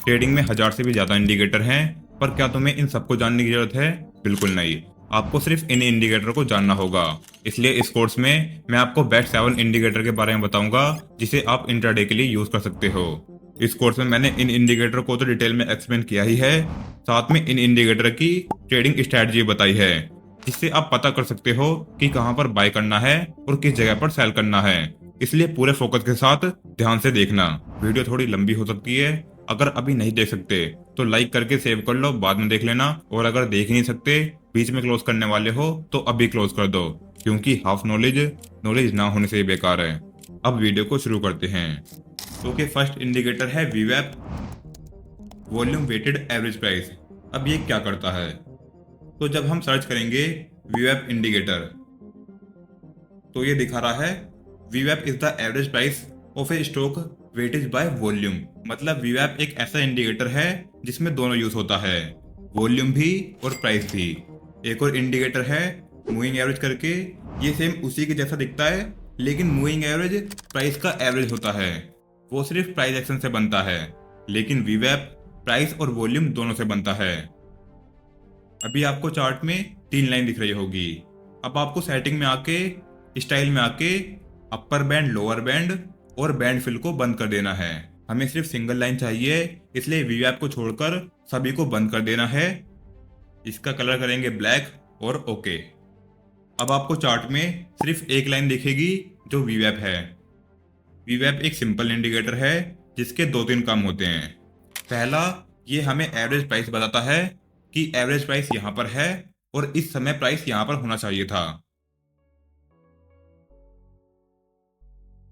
Trading में 1000 से भी ज्यादा इंडिकेटर हैं, पर क्या तुम्हें इन सबको जानने की जरूरत है? बिल्कुल नहीं। आपको सिर्फ इन इंडिकेटर को जानना होगा। इसलिए इस कोर्स में मैं आपको बेस्ट 7 इंडिकेटर के बारे में बताऊंगा जिसे आप इंट्राडे के लिए यूज कर सकते हो। इस कोर्स में मैंने इन इंडिकेटर को तो डिटेल में एक्सप्लेन किया ही है, साथ में इन इंडिकेटर की ट्रेडिंग स्ट्रेटजी बताई है, जिससे आप पता कर सकते हो कि कहां पर बाय करना है और किस जगह पर सेल करना है। इसलिए पूरे फोकस के साथ ध्यान से देखना। वीडियो थोड़ी लंबी हो सकती है। अगर अभी नहीं देख सकते तो लाइक करके सेव कर लो, बाद में देख लेना। और अगर देख ही नहीं सकते, बीच में क्लोज करने वाले हो, तो अभी क्लोज कर दो, क्योंकि हाफ नॉलेज नॉलेज ना होने से ही बेकार है। अब वीडियो को शुरू करते हैं। ओके, फर्स्ट इंडिकेटर है वीवैप, वॉल्यूम वेटेड एवरेज प्राइस। अब ये क्या करता है? तो जब हम सर्च करेंगे वीवैप इंडिकेटर, तो ये दिखा रहा है वीवैप is the average price of a stock weightage by volume. मतलब वीवैप एक ऐसा इंडिकेटर है जिसमें दोनों यूज होता है, वॉल्यूम भी और प्राइस भी। एक और इंडिकेटर है मूविंग एवरेज करके, ये सेम उसी के जैसा दिखता है, लेकिन मूविंग एवरेज प्राइस का एवरेज होता है, वो सिर्फ प्राइस एक्शन से बनता है। लेकिन वीवैप प्राइस और वॉल्यूम दोनों से बनता है। अभी आपको चार्ट में 3 लाइन दिख रही होगी। अब आपको सेटिंग में आके, स्टाइल में आके, अपर बैंड, लोअर बैंड और बैंड फिल को बंद कर देना है। हमें सिर्फ सिंगल लाइन चाहिए, इसलिए वीवैप को छोड़कर सभी को बंद कर देना है। इसका कलर करेंगे ब्लैक और ओके। अब आपको चार्ट में सिर्फ एक लाइन दिखेगी जो वीवैप है। वीवैप एक सिंपल इंडिकेटर है जिसके 2-3 काम होते हैं। पहला, ये हमें एवरेज प्राइस बताता है कि एवरेज प्राइस यहाँ पर है और इस समय प्राइस यहाँ पर होना चाहिए था।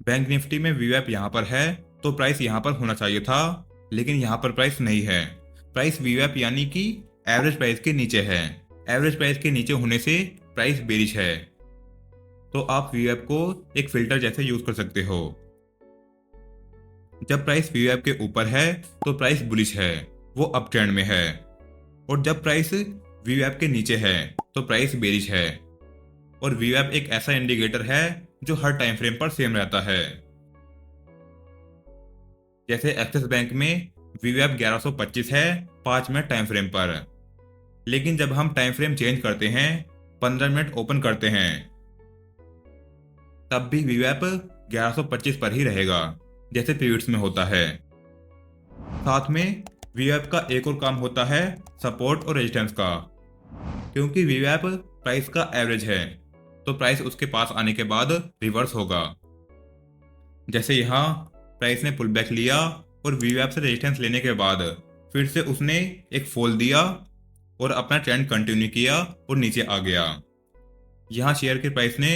बैंक निफ्टी में वीवैप यहाँ पर है तो प्राइस यहाँ पर होना चाहिए था, लेकिन यहाँ पर प्राइस नहीं है। प्राइस वीवैप यानी कि एवरेज प्राइस के नीचे है। एवरेज प्राइस के नीचे होने से प्राइस बेरिश है। तो आप वीवैप को एक फिल्टर जैसे यूज कर सकते हो। जब प्राइस वीवैप के ऊपर है तो प्राइस बुलिश है, वो अप ट्रेंड में है। और जब प्राइस वीवैप के नीचे है तो प्राइस बेरिश है। और वीवैप एक ऐसा इंडिकेटर है जो हर टाइम फ्रेम पर सेम रहता है। जैसे एक्सिस बैंक में वीवैप 1125 है 5 मिनट टाइम फ्रेम पर, लेकिन जब हम टाइम फ्रेम चेंज करते हैं, 15 मिनट ओपन करते हैं, तब भी वीवैप 1125 पर ही रहेगा, जैसे पीरियड्स में होता है। साथ में वीवैप का एक और काम होता है सपोर्ट और रेजिस्टेंस का। क्योंकि वीवैप प्राइस का एवरेज है, तो प्राइस उसके पास आने के बाद रिवर्स होगा। जैसे यहाँ प्राइस ने पुल बैक लिया और वीवैप से रेजिस्टेंस लेने के बाद फिर से उसने एक फॉल दिया और अपना ट्रेंड कंटिन्यू किया और नीचे आ गया। यहाँ शेयर के प्राइस ने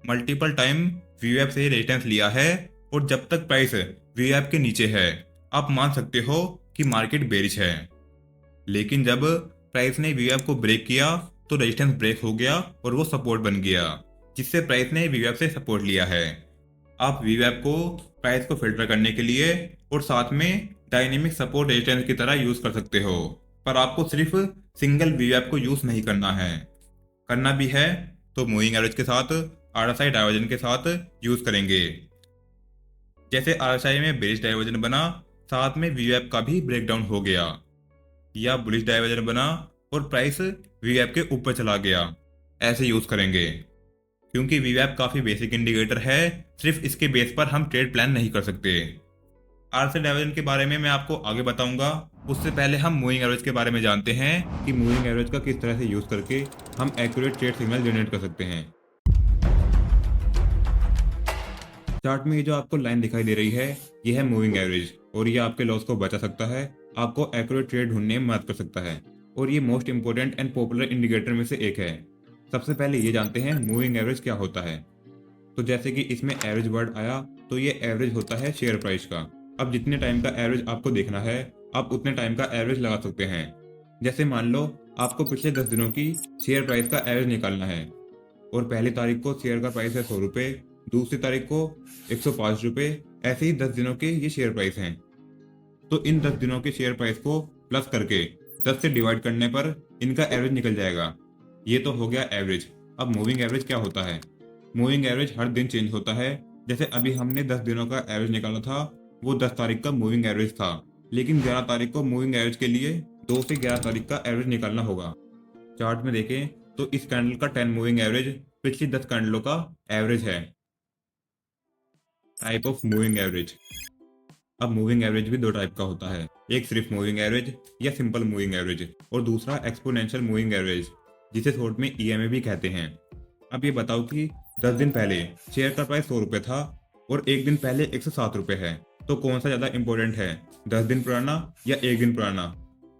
मल्टीपल टाइम वीवैप से रेजिस्टेंस लिया है, और जब तक प्राइस वीवैप के नीचे है, आप मान सकते हो कि मार्केट बेरिश है। लेकिन जब प्राइस ने वीवैप को ब्रेक किया तो रेजिस्टेंस ब्रेक हो गया और वो सपोर्ट बन गया, जिससे प्राइस ने वीवैप से सपोर्ट लिया है। आप वीवैप को प्राइस को फिल्टर करने के लिए और साथ में डायनेमिक सपोर्ट रेजिस्टेंस की तरह यूज कर सकते हो, पर आपको सिर्फ सिंगल वीवैप को यूज नहीं करना है। करना भी है तो मूविंग एवरेज के साथ, आरएसआई डाइवर्जन के साथ यूज करेंगे। जैसे आरएसआई में बेरिश डाइवर्जन बना, साथ में वीवैप का भी ब्रेकडाउन हो गया, या बुलिश डाइवर्जन बना और प्राइस वीवैप के ऊपर चला गया, ऐसे यूज करेंगे। क्योंकि वीवैप काफी बेसिक इंडिकेटर है, सिर्फ इसके बेस पर हम ट्रेड प्लान नहीं कर सकते। आरएसआई डाइवर्जन के बारे में मैं आपको आगे बताऊंगा। उससे पहले हम मूविंग एवरेज के बारे में जानते हैं कि मूविंग एवरेज का किस तरह से यूज करके हम एक्यूरेट ट्रेड सिग्नल जनरेट कर सकते हैं। चार्ट में ये जो आपको लाइन दिखाई दे रही है, ये है मूविंग एवरेज, और ये आपके लॉस को बचा सकता है, आपको एक्यूरेट ट्रेड ढूंढने में मदद कर सकता है, और ये most important and popular indicator में से एक है। सबसे पहले ये जानते हैं मूविंग एवरेज क्या होता है। तो जैसे कि इसमें एवरेज वर्ड आया, तो ये एवरेज होता है शेयर प्राइस का। अब जितने टाइम का एवरेज आपको देखना है, आप उतने टाइम का एवरेज लगा सकते हैं। जैसे मान लो आपको पिछले 10 दिनों की शेयर प्राइस का एवरेज निकालना है, और पहली तारीख को शेयर का प्राइस है 100 रुपये, दूसरी तारीख को 105 रुपये, ऐसे ही 10 दिनों के ये शेयर प्राइस हैं। तो इन 10 दिनों के शेयर प्राइस को प्लस करके 10 से डिवाइड करने पर इनका एवरेज निकल जाएगा। ये तो हो गया एवरेज। अब मूविंग एवरेज क्या होता है? मूविंग एवरेज हर दिन चेंज होता है। जैसे अभी हमने 10 दिनों का एवरेज निकाला था, वो 10 तारीख का मूविंग एवरेज था, लेकिन 11 तारीख को मूविंग एवरेज के लिए 2 से 11 तारीख का एवरेज निकालना होगा। चार्ट में देखें तो इस कैंडल का 10 मूविंग एवरेज पिछली 10 कैंडलों का एवरेज है। Type of moving average. अब मूविंग एवरेज भी दो टाइप का होता है, एक सिर्फ मूविंग एवरेज या सिंपल मूविंग एवरेज और दूसरा एक्सपोनेंशियल मूविंग एवरेज, जिसे शॉर्ट में ईएमए भी कहते हैं। अब ये बताओ कि 10 दिन पहले शेयर का प्राइस 100 रुपये था और एक दिन पहले 107 रुपये है, तो कौन सा ज़्यादा इंपॉर्टेंट है, 10 दिन पुराना या एक दिन पुराना?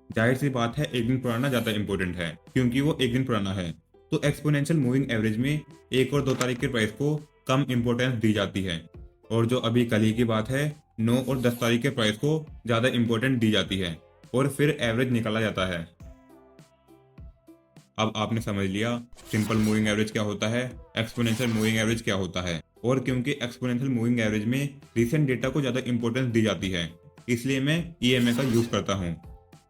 जाहिर सी बात है एक दिन पुराना ज़्यादा इंपॉर्टेंट है, क्योंकि वो एक दिन पुराना है। तो एक्सपोनेंशियल मूविंग एवरेज में 1 और 2 तारीख के प्राइस को कम इंपॉर्टेंस दी जाती है, और जो अभी कल ही की बात है 9 और 10 तारीख के प्राइस को ज़्यादा इंपॉर्टेंट दी जाती है और फिर एवरेज निकाला जाता है। अब आपने समझ लिया सिंपल मूविंग एवरेज क्या होता है, एक्सपोनेंशियल मूविंग एवरेज क्या होता है, और क्योंकि एक्सपोनेंशियल मूविंग एवरेज में रिसेंट डेटा को ज़्यादा इंपॉर्टेंस दी जाती है, इसलिए मैं ईएमए का यूज़ करता हूँ।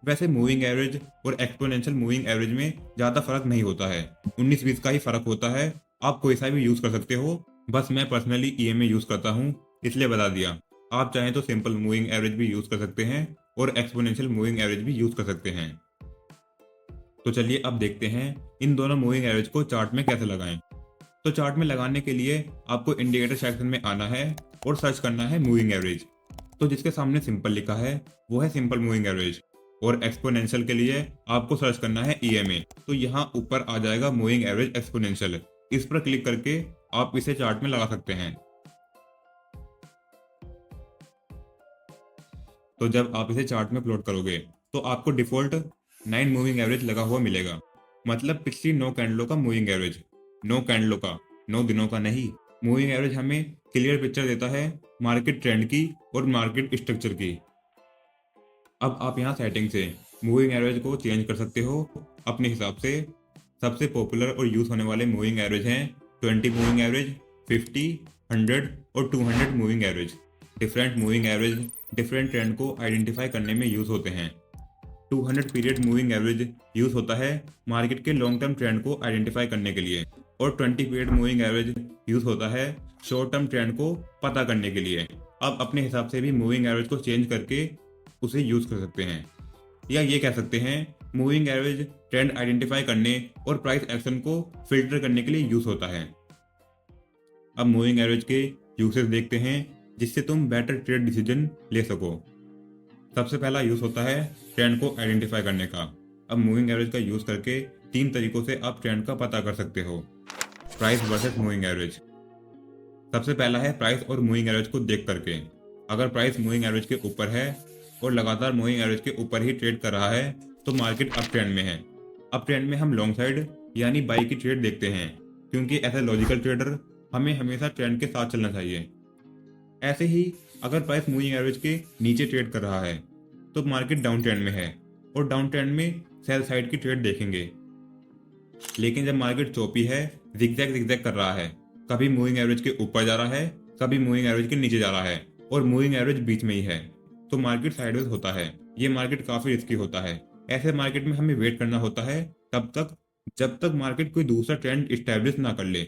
वैसे मूविंग एवरेज और एक्सपोनेंशियल मूविंग एवरेज में ज़्यादा फर्क नहीं होता है, 19-20 का ही फर्क होता है। आप कोई सा भी यूज़ कर सकते हो, बस मैं पर्सनली ईएमए यूज़ करता हूँ इसलिए बता दिया। आप चाहें तो सिंपल मूविंग एवरेज भी यूज़ कर सकते हैं और एक्सपोनेंशियल मूविंग एवरेज भी यूज़ कर सकते हैं। तो चलिए अब देखते हैं इन दोनों मूविंग एवरेज को चार्ट में कैसे लगाएं। तो चार्ट में लगाने के लिए आपको इंडिकेटर सेक्शन में आना है और सर्च करना है मूविंग एवरेज। तो जिसके सामने सिंपल लिखा है वो है सिंपल मूविंग एवरेज, और एक्सपोनेंशियल के लिए आपको सर्च करना है ईएमए। तो यहाँ ऊपर आ जाएगा मूविंग एवरेज एक्सपोनेंशियल, इस पर क्लिक करके आप इसे चार्ट में लगा सकते हैं। तो जब आप इसे चार्ट में प्लॉट करोगे तो आपको डिफॉल्ट 9 मूविंग एवरेज लगा हुआ मिलेगा, मतलब पिछली 9 कैंडलों का मूविंग एवरेज। 9 कैंडलों का, 9 दिनों का नहीं। मूविंग एवरेज हमें क्लियर पिक्चर देता है मार्केट ट्रेंड की और मार्केट स्ट्रक्चर की। अब आप यहाँ सेटिंग से मूविंग एवरेज को चेंज कर सकते हो अपने हिसाब से। सबसे पॉपुलर और यूज होने वाले मूविंग एवरेज हैं 20 मूविंग एवरेज, 50, 100 और 200 moving average. Different moving average different trend को आइडेंटिफाई करने में यूज होते हैं। 200 पीरियड मूविंग एवरेज यूज होता है मार्केट के लॉन्ग टर्म ट्रेंड को आइडेंटिफाई करने के लिए, और 20 पीरियड मूविंग एवरेज यूज होता है शॉर्ट टर्म ट्रेंड को पता करने के लिए। अब अपने हिसाब से भी मूविंग एवरेज को चेंज करके उसे यूज कर सकते हैं, या ये कह सकते हैं मूविंग एवरेज ट्रेंड आइडेंटिफाई करने और प्राइस एक्शन को फिल्टर करने के लिए यूज होता है। अब मूविंग एवरेज के यूसेज देखते हैं जिससे तुम बेटर ट्रेड डिसीजन ले सको। सबसे पहला यूज होता है ट्रेंड को आइडेंटिफाई करने का। अब मूविंग एवरेज का यूज करके 3 तरीकों से आप ट्रेंड का पता कर सकते हो। Price versus moving average. सबसे पहला है प्राइस और मूविंग एवरेज को देख करके। अगर प्राइस मूविंग एवरेज के ऊपर है और लगातार मूविंग एवरेज के ऊपर ही ट्रेड कर रहा है तो मार्केट अप ट्रेंड में है। अप ट्रेंड में हम लॉन्ग साइड यानी बाई की ट्रेड देखते हैं, क्योंकि ऐसे लॉजिकल ट्रेडर हमें हमेशा ट्रेंड के साथ चलना चाहिए। ऐसे ही अगर प्राइस मूविंग एवरेज के नीचे ट्रेड कर रहा है तो मार्केट डाउन ट्रेंड में है, और डाउन ट्रेंड में सेल साइड की ट्रेड देखेंगे। लेकिन जब मार्केट चौपी है, जिगजैग जिगजैग कर रहा है, कभी मूविंग एवरेज के ऊपर जा रहा है, कभी मूविंग एवरेज के नीचे जा रहा है, और मूविंग एवरेज बीच में ही है, तो मार्केट साइडवेज होता है। ये मार्केट काफी रिस्की होता है। ऐसे मार्केट में हमें वेट करना होता है तब तक जब तक मार्केट कोई दूसरा ट्रेंड इस्टेब्लिश ना कर ले।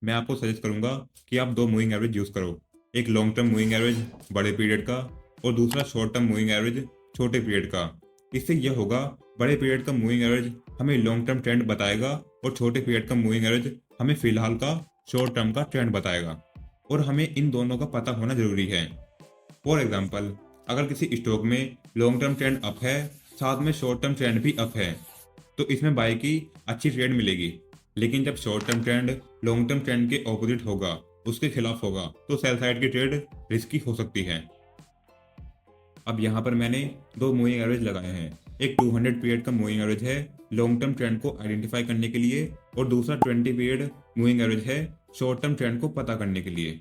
मैं आपको सजेस्ट करूंगा कि आप 2 मूविंग एवरेज यूज करो, एक लॉन्ग टर्म मूविंग एवरेज बड़े पीरियड का और दूसरा शॉर्ट टर्म मूविंग एवरेज छोटे पीरियड का। इससे यह होगा बड़े पीरियड का मूविंग एवरेज हमें लॉन्ग टर्म ट्रेंड बताएगा और छोटे पीरियड का मूविंग एवरेज हमें फिलहाल का शॉर्ट टर्म का ट्रेंड बताएगा, और हमें इन दोनों का पता होना जरूरी है। फॉर एग्जाम्पल, अगर किसी स्टॉक में लॉन्ग टर्म ट्रेंड अप है साथ में शॉर्ट टर्म ट्रेंड भी अप है तो इसमें बाय की अच्छी ट्रेड मिलेगी। लेकिन जब short term trend long term trend के ऑपोजिट होगा, उसके खिलाफ होगा, तो सेल साइड की ट्रेड रिस्की हो सकती है। अब यहाँ पर मैंने 2 मूविंग एवरेज लगाए हैं। एक 200 पीरियड का मूविंग एवरेज है लॉन्ग टर्म ट्रेंड को आइडेंटिफाई करने के लिए, और दूसरा 20 पीरियड मूविंग एवरेज है शॉर्ट टर्म ट्रेंड को पता करने के लिए।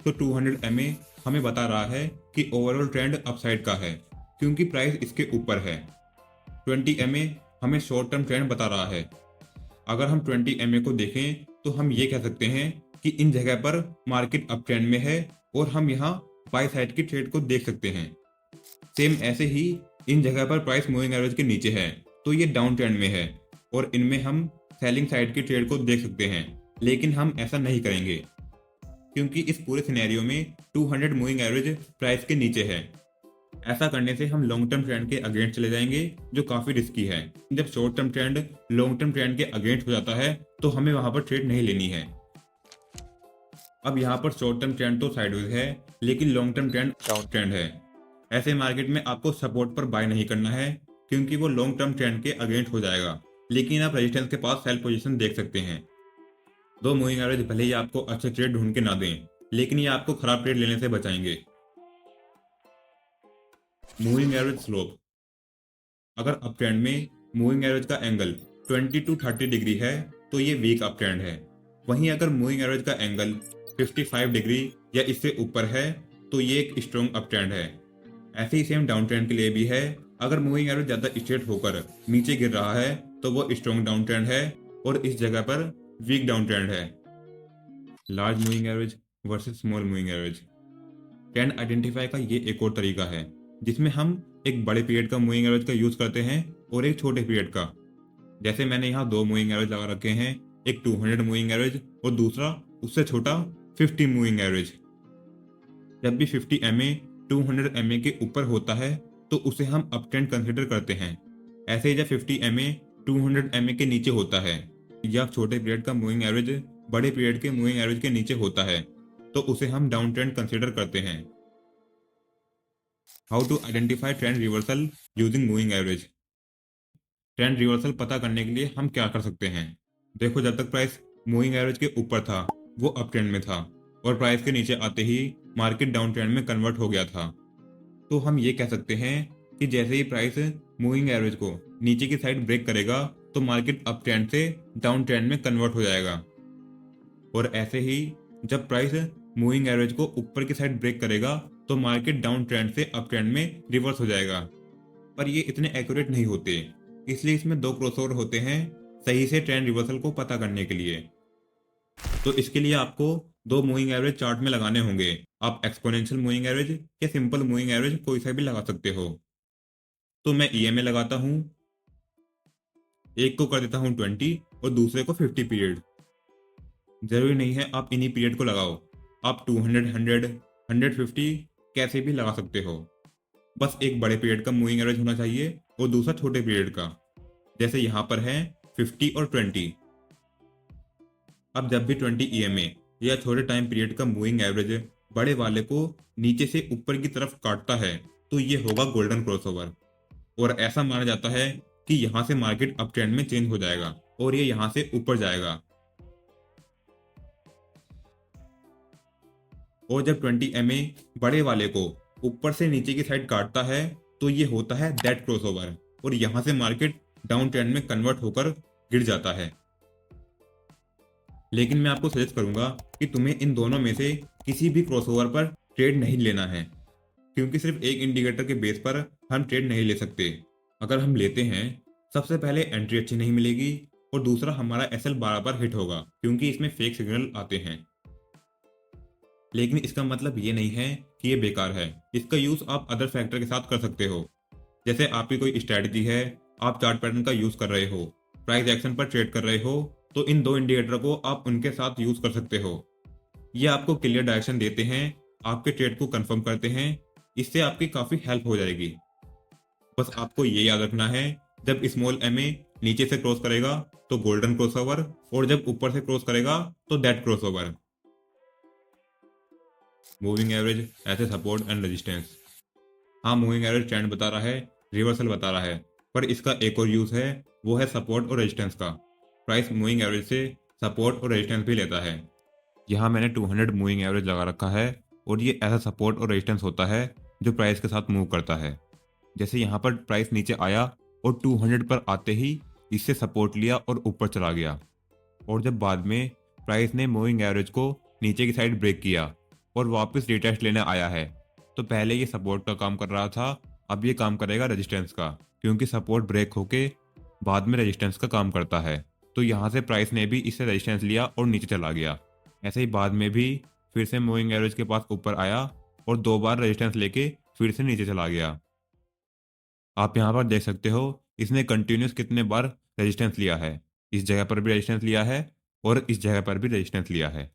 तो 200 MA हमें बता रहा है कि ओवरऑल ट्रेंड अपसाइड का है क्योंकि प्राइस इसके ऊपर है। 20 MA हमें शॉर्ट टर्म ट्रेंड बता रहा है। अगर हम 20 MA को देखें तो हम ये कह सकते हैं कि इन जगह पर मार्केट अप ट्रेंड में है और हम यहाँ बाय साइड की ट्रेड को देख सकते हैं। सेम ऐसे ही इन जगह पर प्राइस मूविंग एवरेज के नीचे है तो ये डाउन ट्रेंड में है और इनमें हम सेलिंग साइड की ट्रेड को देख सकते हैं। लेकिन हम ऐसा नहीं करेंगे क्योंकि इस पूरे सिनेरियो में 200 मूविंग एवरेज प्राइस के नीचे है। ऐसा करने से हम लॉन्ग टर्म ट्रेंड के अगेंस्ट चले जाएंगे, जो काफी रिस्की है। जब short term trend long term trend के अगेंस्ट हो जाता है तो हमें वहां पर ट्रेड नहीं लेनी है। अब यहाँ पर शॉर्ट टर्म ट्रेंड तो साइडवेज है, लेकिन long term trend down trend है। ऐसे मार्केट में आपको सपोर्ट पर बाय नहीं करना है, क्योंकि वो लॉन्ग टर्म ट्रेंड के अगेंस्ट हो जाएगा। लेकिन आप रेजिस्टेंस के पास सेल पोजीशन देख सकते हैं। दो मूविंग एवरेज भले ही आपको अच्छे ट्रेड ढूंढ के ना दें, लेकिन ये आपको खराब ट्रेड लेने से बचाएंगे। Moving average slope. अगर अप ट्रेंड में मूविंग एवरेज का एंगल 20 to 30 डिग्री है तो ये वीक अप ट्रेंड है। वहीं अगर मूविंग एवरेज का एंगल 55 डिग्री या इससे ऊपर है तो ये एक स्ट्रॉन्ग अप ट्रेंड है। ऐसे ही सेम डाउन ट्रेंड के लिए भी है। अगर मूविंग एवरेज ज्यादा स्ट्रेट होकर नीचे गिर रहा है तो वो स्ट्रॉन्ग डाउन ट्रेंड है, और इस जगह पर वीक डाउन ट्रेंड है। Large moving average versus small moving average. Trend identify का ये एक और तरीका है, जिसमें हम एक बड़े पीरियड का मूविंग एवरेज का यूज करते हैं और एक छोटे पीरियड का। जैसे मैंने यहाँ दो मूविंग एवरेज लगा रखे हैं, एक 200 मूविंग एवरेज और दूसरा उससे छोटा 50 मूविंग एवरेज। जब भी 50 MA 200 MA के ऊपर होता है तो उसे हम अप ट्रेंड कंसिडर करते हैं। ऐसे ही जब 50 MA 200 MA के नीचे होता है या छोटे पीरियड का मूविंग एवरेज बड़े पीरियड के मूविंग एवरेज के नीचे होता है तो उसे हम डाउन ट्रेंड कंसिडर करते हैं। How to identify trend reversal using moving average. Trend reversal पता करने के लिए हम क्या कर सकते हैं। देखो, जब तक प्राइस मूविंग एवरेज के ऊपर था वो अप ट्रेंड में था, और प्राइस के नीचे आते ही मार्केट डाउन ट्रेंड में कन्वर्ट हो गया था। तो हम ये कह सकते हैं कि जैसे ही प्राइस मूविंग एवरेज को नीचे की साइड ब्रेक करेगा तो मार्केट अप ट्रेंड से डाउन ट्रेंड में कन्वर्ट हो जाएगा, और ऐसे ही जब प्राइस मूविंग एवरेज को ऊपर की साइड ब्रेक करेगा तो मार्केट डाउन ट्रेंड से अप ट्रेंड में रिवर्स हो जाएगा। पर ये इतने एक्यूरेट नहीं होते, इसलिए इसमें दो क्रॉसओवर होते हैं सही से ट्रेंड रिवर्सल को पता करने के लिए। तो इसके लिए आपको दो मूविंग एवरेज चार्ट में लगाने होंगे। आप एक्सपोनेंशियल मूविंग एवरेज या सिंपल मूविंग एवरेज कोई सा भी लगा सकते हो। तो मैं EMA लगाता हूँ, एक को कर देता हूँ 20 और दूसरे को 50 पीरियड। जरूरी नहीं है आप इन्हीं पीरियड को लगाओ, आप 200, 100, 150 कैसे भी लगा सकते हो। बस एक बड़े पीरियड का मूविंग एवरेज होना चाहिए और दूसरा छोटे पीरियड का, जैसे यहाँ पर है 50 और 20। अब जब भी 20 EMA या छोटे टाइम पीरियड का मूविंग एवरेज बड़े वाले को नीचे से ऊपर की तरफ काटता है तो ये होगा गोल्डन क्रॉसओवर, और ऐसा माना जाता है कि यहाँ से मार्केट अप ट्रेंड में चेंज हो जाएगा और ये यहाँ से ऊपर जाएगा। और जब 20 MA बड़े वाले को ऊपर से नीचे की साइड काटता है तो ये होता है दैट क्रॉसओवर, और यहाँ से मार्केट डाउन ट्रेंड में कन्वर्ट होकर गिर जाता है। लेकिन मैं आपको सजेस्ट करूंगा कि तुम्हें इन दोनों में से किसी भी क्रॉसओवर पर ट्रेड नहीं लेना है, क्योंकि सिर्फ एक इंडिकेटर के बेस पर हम ट्रेड नहीं ले सकते। अगर हम लेते हैं, सबसे पहले एंट्री अच्छी नहीं मिलेगी और दूसरा हमारा SL बार बार हिट होगा, क्योंकि इसमें फेक सिग्नल आते हैं। लेकिन इसका मतलब ये नहीं है कि ये बेकार है। इसका यूज आप अदर फैक्टर के साथ कर सकते हो। जैसे आपकी कोई स्ट्रैटेजी है, आप चार्ट पैटर्न का यूज कर रहे हो, प्राइस एक्शन पर ट्रेड कर रहे हो, तो इन दो इंडिकेटर को आप उनके साथ यूज कर सकते हो। ये आपको क्लियर डायरेक्शन देते हैं, आपके ट्रेड को कंफर्म करते हैं। इससे आपकी काफी हेल्प हो जाएगी। बस आपको ये याद रखना है, जब स्मॉल MA नीचे से क्रॉस करेगा तो गोल्डन क्रॉसओवर, और जब ऊपर से क्रॉस करेगा तो दैट क्रॉसओवर। मूविंग एवरेज ऐसे सपोर्ट एंड रेजिस्टेंस। हाँ, मूविंग एवरेज ट्रेंड बता रहा है, रिवर्सल बता रहा है, पर इसका एक और यूज है, वो है सपोर्ट और रेजिस्टेंस का। प्राइस मूविंग एवरेज से सपोर्ट और रेजिस्टेंस भी लेता है। यहाँ मैंने 200 मूविंग एवरेज लगा रखा है, और ये ऐसा सपोर्ट और रेजिस्टेंस होता है जो प्राइस के साथ मूव करता है। जैसे यहाँ पर प्राइस नीचे आया और 200 पर आते ही इससे सपोर्ट लिया और ऊपर चला गया, और जब बाद में प्राइस ने मूविंग एवरेज को नीचे की साइड ब्रेक किया और वापस रिटेस्ट लेने आया है, तो पहले ये सपोर्ट का काम कर रहा था, अब ये काम करेगा रेजिस्टेंस का, क्योंकि सपोर्ट ब्रेक होके बाद में रेजिस्टेंस का काम करता है। तो यहाँ से प्राइस ने भी इससे रेजिस्टेंस लिया और नीचे चला गया। ऐसे ही बाद में भी फिर से मूविंग एवरेज के पास ऊपर आया और 2 बार रेजिस्टेंस लेके फिर से नीचे चला गया। आप यहाँ पर देख सकते हो इसने कंटिन्यूस कितने बार रेजिस्टेंस लिया है। इस जगह पर भी रेजिस्टेंस लिया है और इस जगह पर भी रेजिस्टेंस लिया है,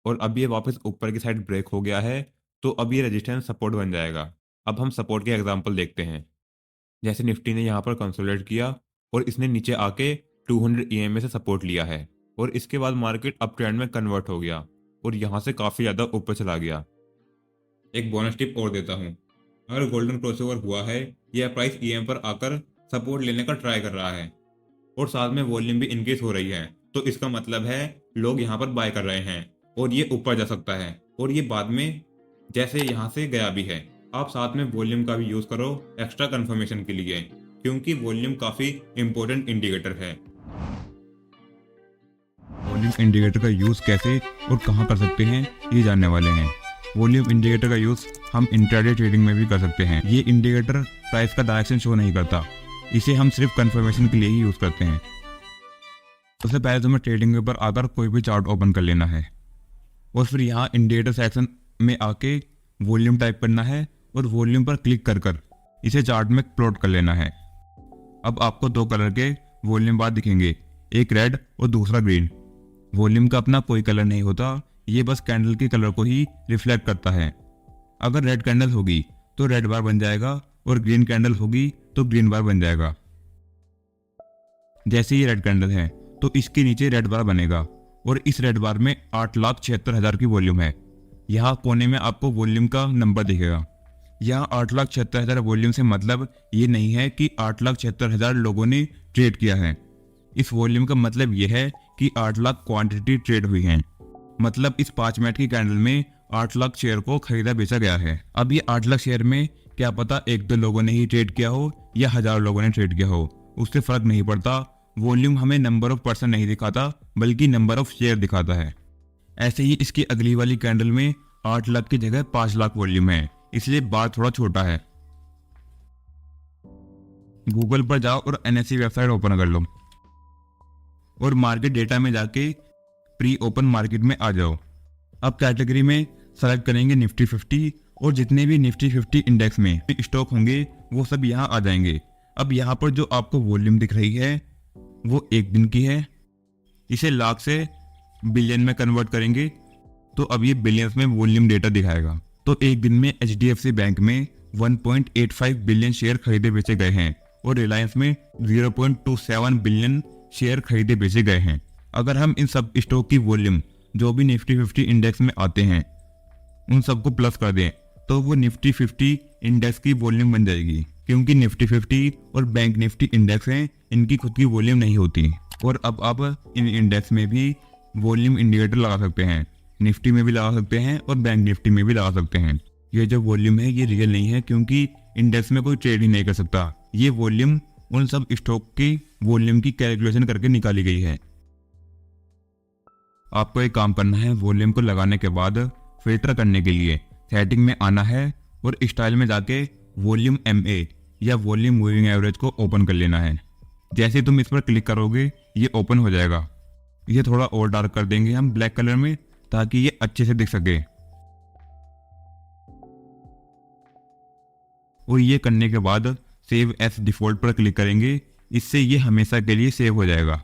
और अब ये वापस ऊपर की साइड ब्रेक हो गया है, तो अब ये रेजिस्टेंस सपोर्ट बन जाएगा। अब हम सपोर्ट के एग्जांपल देखते हैं। जैसे निफ्टी ने यहाँ पर कंसोलिडेट किया और इसने नीचे आके 200 EMA से सपोर्ट लिया है और इसके बाद मार्केट अप ट्रेंड में कन्वर्ट हो गया और यहाँ से काफ़ी ज़्यादा ऊपर चला गया। एक बोनस टिप और देता हूँ, अगर गोल्डन क्रॉसओवर हुआ है या प्राइस EM पर आकर सपोर्ट लेने का ट्राई कर रहा है और साथ में वॉल्यूम भी इंक्रीज हो रही है, तो इसका मतलब है लोग यहाँ पर बाय कर रहे हैं और ये ऊपर जा सकता है और ये बाद में जैसे यहाँ से गया भी है। आप साथ में वॉल्यूम का भी यूज करो एक्स्ट्रा कंफर्मेशन के लिए, क्योंकि वॉल्यूम काफी इंपॉर्टेंट इंडिकेटर है। वॉल्यूम इंडिकेटर का यूज़ कैसे और कहाँ कर सकते हैं ये जानने वाले हैं। वॉल्यूम इंडिकेटर का यूज़ हम इंट्राडे ट्रेडिंग में भी कर सकते हैं। ये इंडिकेटर प्राइस का डायरेक्शन शो नहीं करता, इसे हम सिर्फ कंफर्मेशन के लिए ही यूज़ करते हैं। सबसे पहले तो हमें ट्रेडिंग के ऊपर आकर कोई भी चार्ट ओपन कर लेना है और फिर यहाँ इंडिकेटर सेक्शन में आके वॉल्यूम टाइप करना है और वॉल्यूम पर क्लिक कर इसे चार्ट में प्लॉट कर लेना है। अब आपको दो कलर के वॉल्यूम बार दिखेंगे, एक रेड और दूसरा ग्रीन। वॉल्यूम का अपना कोई कलर नहीं होता, ये बस कैंडल के कलर को ही रिफ्लेक्ट करता है। अगर रेड कैंडल होगी तो रेड बार बन जाएगा और ग्रीन कैंडल होगी तो ग्रीन बार बन जाएगा। जैसे ये रेड कैंडल है तो इसके नीचे रेड बार बनेगा और इस रेड बार में 8,76,000 की वॉल्यूम है। यहाँ कोने में आपको वॉल्यूम का नंबर दिखेगा। यहाँ 8,76,000 वॉल्यूम से मतलब ये नहीं है कि 8,76,000 लोगों ने ट्रेड किया है। इस वॉल्यूम का मतलब ये है कि 8 लाख क्वांटिटी ट्रेड हुई है। मतलब इस 5 मिनट की कैंडल में 8 लाख शेयर को खरीदा बेचा गया है। अब ये 8 लाख शेयर में क्या पता एक दो लोगों ने ही ट्रेड किया हो या 1000 लोगों ने ट्रेड किया हो, उससे फर्क नहीं पड़ता। वॉल्यूम हमें नंबर ऑफ पर्सन नहीं दिखाता बल्कि नंबर ऑफ शेयर दिखाता है। ऐसे ही इसकी अगली वाली कैंडल में 8 लाख की जगह 5 लाख वॉल्यूम है, इसलिए बार थोड़ा छोटा है। गूगल पर जाओ और NSE वेबसाइट ओपन कर लो और मार्केट डेटा में जाके प्री ओपन मार्केट में आ जाओ। अब कैटेगरी में सेलेक्ट करेंगे निफ्टी 50 और जितने भी निफ्टी 50 इंडेक्स में स्टॉक होंगे वो सब यहाँ आ जाएंगे। अब यहाँ पर जो आपको वॉल्यूम दिख रही है वो एक दिन की है। इसे लाख से बिलियन में कन्वर्ट करेंगे तो अब ये बिलियंस में वॉल्यूम डेटा दिखाएगा। तो एक दिन में HDFC बैंक में 1.85 बिलियन शेयर खरीदे बेचे गए हैं और रिलायंस में 0.27 बिलियन शेयर खरीदे बेचे गए हैं। अगर हम इन सब स्टॉक की वॉल्यूम जो भी निफ्टी 50 इंडेक्स में आते हैं उन सबको प्लस कर दें तो वो निफ्टी 50 इंडेक्स की वॉल्यूम बन जाएगी। क्योंकि निफ्टी 50 और बैंक निफ्टी इंडेक्स हैं, इनकी खुद की वॉल्यूम नहीं होती। और अब आप इन इंडेक्स में भी वॉल्यूम इंडिकेटर लगा सकते हैं, निफ्टी में भी लगा सकते हैं और बैंक निफ्टी में भी लगा सकते हैं। ये जो वॉल्यूम है ये रियल नहीं है, क्योंकि इंडेक्स में कोई ट्रेड ही नहीं कर सकता। ये वॉल्यूम उन सब स्टॉक की वॉल्यूम की कैलकुलेशन करके निकाली गई है। आपको एक काम करना है, वॉल्यूम को लगाने के बाद फिल्टर करने के लिए सेटिंग में आना है और स्टाइल में जाके वॉल्यूम MA या वॉल्यूम मूविंग एवरेज को ओपन कर लेना है। जैसे तुम इस पर क्लिक करोगे ये ओपन हो जाएगा। ये थोड़ा और डार्क कर देंगे हम ब्लैक कलर में ताकि ये अच्छे से दिख सके। और ये करने के बाद सेव एज डिफॉल्ट पर क्लिक करेंगे, इससे ये हमेशा के लिए सेव हो जाएगा।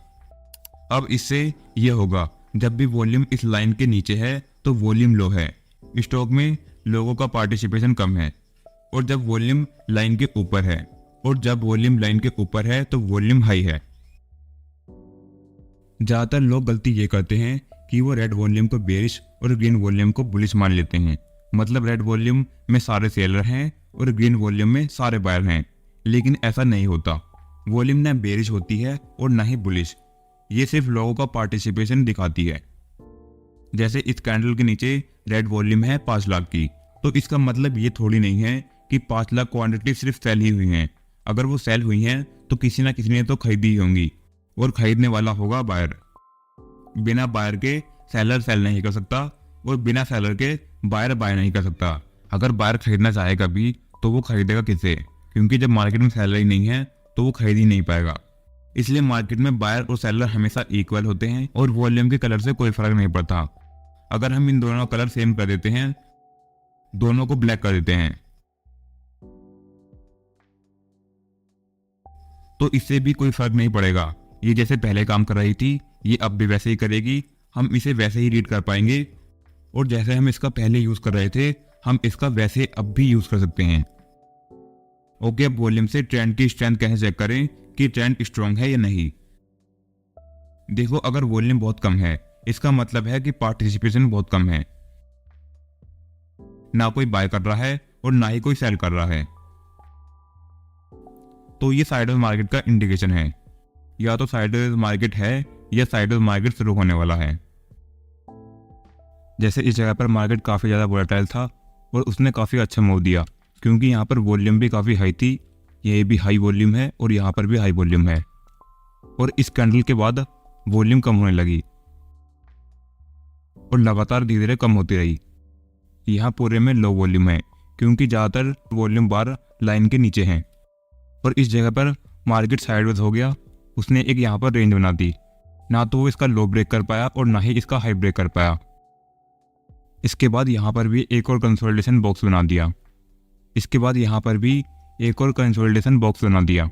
अब इससे ये होगा जब भी वॉल्यूम इस लाइन के नीचे है तो वॉल्यूम लो है, स्टॉक में लोगों का पार्टिसिपेशन कम है। और जब वॉल्यूम लाइन के ऊपर है और जब वॉल्यूम लाइन के ऊपर है तो वॉल्यूम हाई है। ज़्यादातर लोग गलती ये करते हैं कि वो रेड वॉल्यूम को बेरिश और ग्रीन वॉल्यूम को बुलिश मान लेते हैं। मतलब रेड वॉल्यूम में सारे सेलर हैं और ग्रीन वॉल्यूम में सारे बायर हैं, लेकिन ऐसा नहीं होता। वॉल्यूम ना बेरिश होती है और ना ही बुलिश, ये सिर्फ लोगों का पार्टिसिपेशन दिखाती है। जैसे इस कैंडल के नीचे रेड वॉल्यूम है 5 लाख की, तो इसका मतलब ये थोड़ी नहीं है कि 5 लाख क्वांटिटी सिर्फ सेल ही हुई हैं। अगर वो सेल हुई हैं तो किसी ना किसी ने तो खरीदी ही होंगी और खरीदने वाला होगा बायर। बिना बायर के सेलर सेल नहीं कर सकता और बिना सेलर के बायर बाय नहीं कर सकता। अगर बायर खरीदना चाहेगा भी तो वो खरीदेगा किससे, क्योंकि जब मार्केट में सेलर ही नहीं है तो वो खरीद ही नहीं पाएगा। इसलिए मार्केट में बायर और सेलर हमेशा इक्वल होते हैं और वॉल्यूम के कलर से कोई फर्क नहीं पड़ता। अगर हम इन दोनों कलर सेम कर देते हैं, दोनों को ब्लैक कर देते हैं, तो इससे भी कोई फर्क नहीं पड़ेगा। ये जैसे पहले काम कर रही थी ये अब भी वैसे ही करेगी, हम इसे वैसे ही रीड कर पाएंगे और जैसे हम इसका पहले यूज कर रहे थे हम इसका वैसे अब भी यूज कर सकते हैं। ओके, अब वॉल्यूम से ट्रेंड की स्ट्रेंथ कैसे चेक करें कि ट्रेंड स्ट्रांग है या नहीं। देखो, अगर वॉल्यूम बहुत कम है इसका मतलब है कि पार्टिसिपेशन बहुत कम है, ना कोई बाय कर रहा है और ना ही कोई सेल कर रहा है। तो ये साइडवेज मार्केट का इंडिकेशन है, या तो साइडवेज मार्केट है या साइडवेज मार्केट शुरू होने वाला है। जैसे इस जगह पर मार्केट काफ़ी ज़्यादा वोलेटाइल था और उसने काफ़ी अच्छा मूव दिया क्योंकि यहाँ पर वॉल्यूम भी काफ़ी हाई थी, ये भी हाई वॉल्यूम है और यहाँ पर भी हाई वॉल्यूम है। और इस कैंडल के बाद वॉल्यूम कम होने लगी और लगातार धीरे धीरे कम होती रही। यहाँ पूरे में लो वॉल्यूम है क्योंकि ज़्यादातर वॉल्यूम बार लाइन के नीचे हैं। और इस जगह पर मार्केट साइडवेज हो गया, उसने एक यहाँ पर रेंज बना दी, ना तो वो इसका लो ब्रेक कर पाया और ना ही इसका हाई ब्रेक कर पाया। इसके बाद यहाँ पर भी एक और कंसोलिडेशन बॉक्स बना दिया, इसके बाद यहाँ पर भी एक और कंसोलिडेशन बॉक्स बना दिया।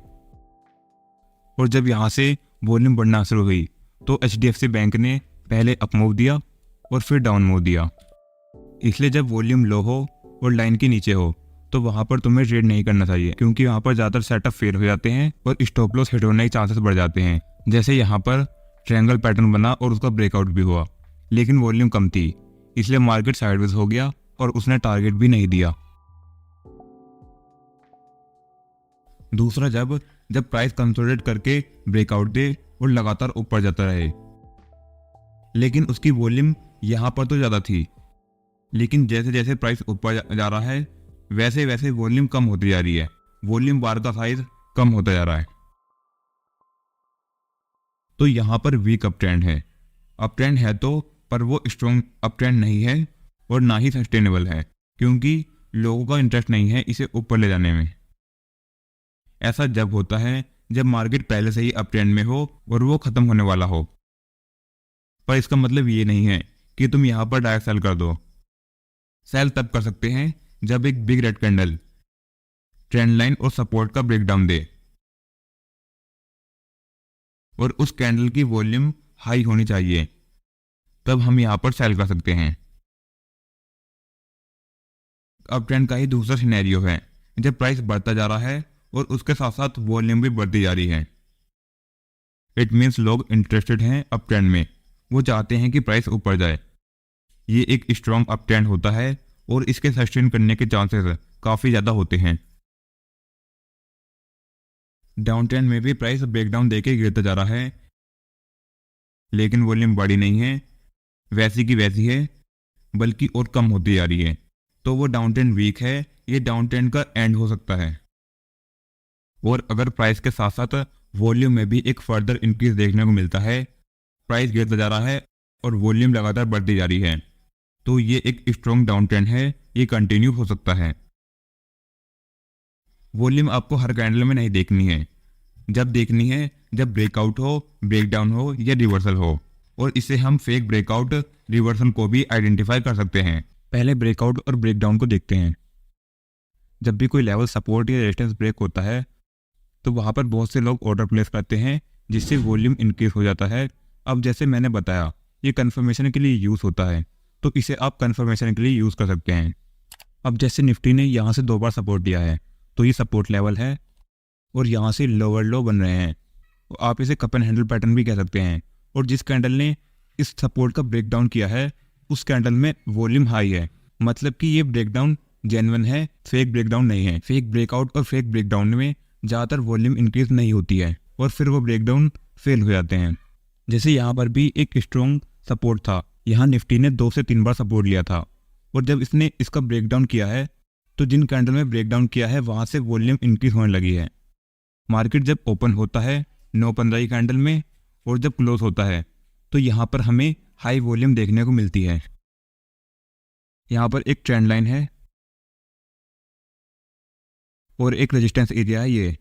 और जब यहाँ से वॉल्यूम बढ़ना शुरू हुई तो HDFC बैंक ने पहले अप मूव दिया और फिर डाउन मूव दिया। इसलिए जब वॉल्यूम लो हो और लाइन के नीचे हो तो वहाँ पर तुम्हें ट्रेड नहीं करना चाहिए क्योंकि वहाँ पर ज़्यादातर सेटअप फेल हो जाते हैं और स्टॉप लॉस हिट होने के चांसेस बढ़ जाते हैं। जैसे यहाँ पर ट्रायंगल पैटर्न बना और उसका ब्रेकआउट भी हुआ, लेकिन वॉल्यूम कम थी इसलिए मार्केट साइडवेज हो गया और उसने टारगेट भी नहीं दिया। दूसरा, जब प्राइस कंसोलिडेट करके ब्रेकआउट दे और लगातार ऊपर जाता रहे, लेकिन उसकी वॉल्यूम यहाँ पर तो ज़्यादा थी, लेकिन जैसे जैसे प्राइस ऊपर जा रहा है वैसे वैसे वॉल्यूम कम होती जा रही है, वॉल्यूम बार का साइज कम होता जा रहा है। तो यहाँ पर वीक अप ट्रेंड है, अप ट्रेंड है तो पर वो स्ट्रॉन्ग अप ट्रेंड नहीं है और ना ही सस्टेनेबल है क्योंकि लोगों का इंटरेस्ट नहीं है इसे ऊपर ले जाने में। ऐसा जब होता है जब मार्केट पहले से ही अप ट्रेंड में हो और वो खत्म होने वाला हो, पर इसका मतलब ये नहीं है कि तुम यहाँ पर डायरेक्ट सेल कर दो। सेल तब कर सकते हैं जब एक big red candle trend line और सपोर्ट का ब्रेकडाउन दे और उस कैंडल की वॉल्यूम हाई होनी चाहिए, तब हम यहाँ पर सेल कर सकते हैं। अप ट्रेंड का ही दूसरा सिनेरियो है जब प्राइस बढ़ता जा रहा है और उसके साथ साथ वॉल्यूम भी बढ़ती जा रही है। इट मीन्स लोग इंटरेस्टेड हैं अप ट्रेंड में, वो चाहते हैं कि प्राइस ऊपर जाए। ये एक स्ट्रॉन्ग अप ट्रेंड होता है और इसके सस्टेन करने के चांसेस काफ़ी ज़्यादा होते हैं। डाउन ट्रेंड में भी प्राइस ब्रेकडाउन देके गिरता जा रहा है, लेकिन वॉल्यूम बढ़ी नहीं है, वैसी की वैसी है, बल्कि और कम होती जा रही है। तो वो डाउन ट्रेंड वीक है, ये डाउन ट्रेंड का एंड हो सकता है। और अगर प्राइस के साथ साथ वॉल्यूम में भी एक फर्दर इंक्रीज देखने को मिलता है, प्राइस गिरता जा रहा है और वॉल्यूम लगातार बढ़ती जा रही है, तो ये एक स्ट्रॉन्ग डाउन ट्रेंड है, ये कंटिन्यू हो सकता है। वॉल्यूम आपको हर कैंडल में नहीं देखनी है, जब देखनी है जब ब्रेकआउट हो, ब्रेकडाउन हो या रिवर्सल हो, और इसे हम फेक ब्रेकआउट रिवर्सल को भी आइडेंटिफाई कर सकते हैं। पहले ब्रेकआउट और ब्रेकडाउन को देखते हैं। जब भी कोई लेवल सपोर्ट या रेजिस्टेंस ब्रेक होता है तो वहाँ पर बहुत से लोग ऑर्डर प्लेस करते हैं जिससे वॉल्यूम इंक्रीज हो जाता है। अब जैसे मैंने बताया ये कन्फर्मेशन के लिए यूज़ होता है, तो इसे आप कन्फर्मेशन के लिए यूज़ कर सकते हैं। अब जैसे निफ्टी ने यहाँ से 2 बार सपोर्ट दिया है तो ये सपोर्ट लेवल है और यहाँ से लोअर लो बन रहे हैं, तो आप इसे कप एंड हैंडल पैटर्न भी कह सकते हैं। और जिस कैंडल ने इस सपोर्ट का ब्रेकडाउन किया है उस कैंडल में वॉल्यूम हाई है, मतलब कि ये ब्रेकडाउन जेन्युइन है, फेक ब्रेकडाउन नहीं है। फेक ब्रेकआउट और फेक ब्रेकडाउन में ज़्यादातर वॉल्यूम इंक्रीज नहीं होती है और फिर वो ब्रेकडाउन फेल हो जाते हैं। जैसे यहाँ पर भी एक स्ट्रॉन्ग सपोर्ट था, यहाँ निफ्टी ने 2 से 3 बार सपोर्ट लिया था और जब इसने इसका ब्रेकडाउन किया है तो जिन कैंडल में ब्रेकडाउन किया है वहाँ से वॉल्यूम इंक्रीज होने लगी है। मार्केट जब ओपन होता है 9-15 कैंडल में और जब क्लोज होता है तो यहाँ पर हमें हाई वॉल्यूम देखने को मिलती है। यहाँ पर एक ट्रेंड लाइन है और एक रेजिस्टेंस एरिया है ये।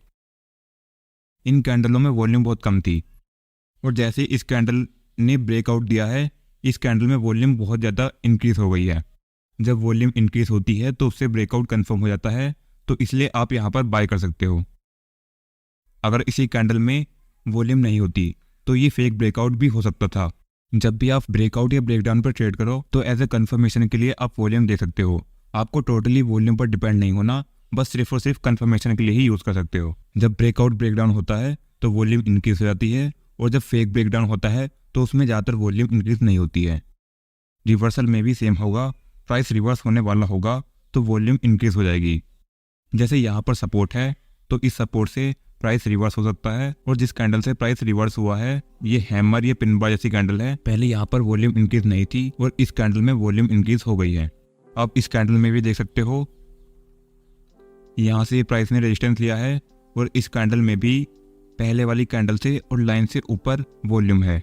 इन कैंडलों में वॉल्यूम बहुत कम थी और जैसे इस कैंडल ने ब्रेकआउट दिया है इस कैंडल में वॉल्यूम बहुत ज़्यादा इंक्रीज हो गई है। जब वॉल्यूम इंक्रीज होती है तो उससे ब्रेकआउट कंफर्म हो जाता है, तो इसलिए आप यहाँ पर बाय कर सकते हो। अगर इसी कैंडल में वॉल्यूम नहीं होती तो ये फेक ब्रेकआउट भी हो सकता था। जब भी आप ब्रेकआउट या ब्रेकडाउन पर ट्रेड करो तो एज ए कंफर्मेशन के लिए आप वॉल्यूम दे सकते हो। आपको टोटली वॉल्यूम पर डिपेंड नहीं होना, बस सिर्फ और सिर्फ कंफर्मेशन के लिए ही यूज़ कर सकते हो। जब ब्रेकआउट ब्रेकडाउन होता है तो वॉल्यूम इंक्रीज हो जाती है, और जब फेक ब्रेकडाउन होता है तो उसमें ज़्यादातर वॉल्यूम इंक्रीज नहीं होती है। रिवर्सल में भी सेम होगा, प्राइस रिवर्स होने वाला होगा तो वॉल्यूम इंक्रीज हो जाएगी। जैसे यहाँ पर सपोर्ट है तो इस सपोर्ट से प्राइस रिवर्स हो सकता है, और जिस कैंडल से प्राइस रिवर्स हुआ है ये हैमर या पिन बार जैसी कैंडल है। पहले यहाँ पर वॉल्यूम इंक्रीज नहीं थी और इस कैंडल में वॉल्यूम इंक्रीज हो गई है। आप इस कैंडल में भी देख सकते हो, यहाँ से प्राइस ने रेजिस्टेंस लिया है और इस कैंडल में भी पहले वाली कैंडल से और लाइन से ऊपर वॉल्यूम है।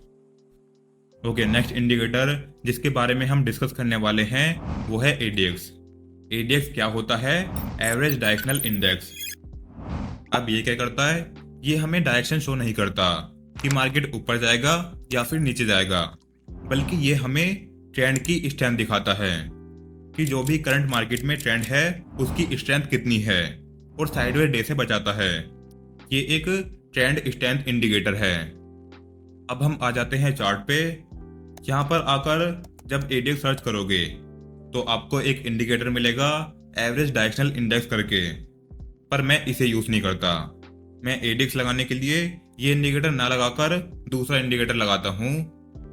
ओके, नेक्स्ट इंडिकेटर जिसके बारे में हम डिस्कस करने वाले हैं वो है एडीएक्स। एडीएक्स क्या होता है? Average directional index. अब ये क्या करता है? ये हमें डायरेक्शन शो नहीं करता कि मार्केट ऊपर जाएगा या फिर नीचे जाएगा, बल्कि ये हमें ट्रेंड की स्ट्रेंथ दिखाता है कि जो भी करंट मार्केट में ट्रेंड है उसकी स्ट्रेंथ कितनी है, और साइडवेज डे से बचाता है। ये एक ट्रेंड स्ट्रेंथ इंडिकेटर है। अब हम आ जाते हैं चार्ट पे। यहाँ पर आकर जब एडीएक्स सर्च करोगे तो आपको एक इंडिकेटर मिलेगा एवरेज डायरेक्शनल इंडेक्स करके, पर मैं इसे यूज नहीं करता। मैं एडीएक्स लगाने के लिए ये इंडिकेटर ना लगाकर दूसरा इंडिकेटर लगाता हूँ,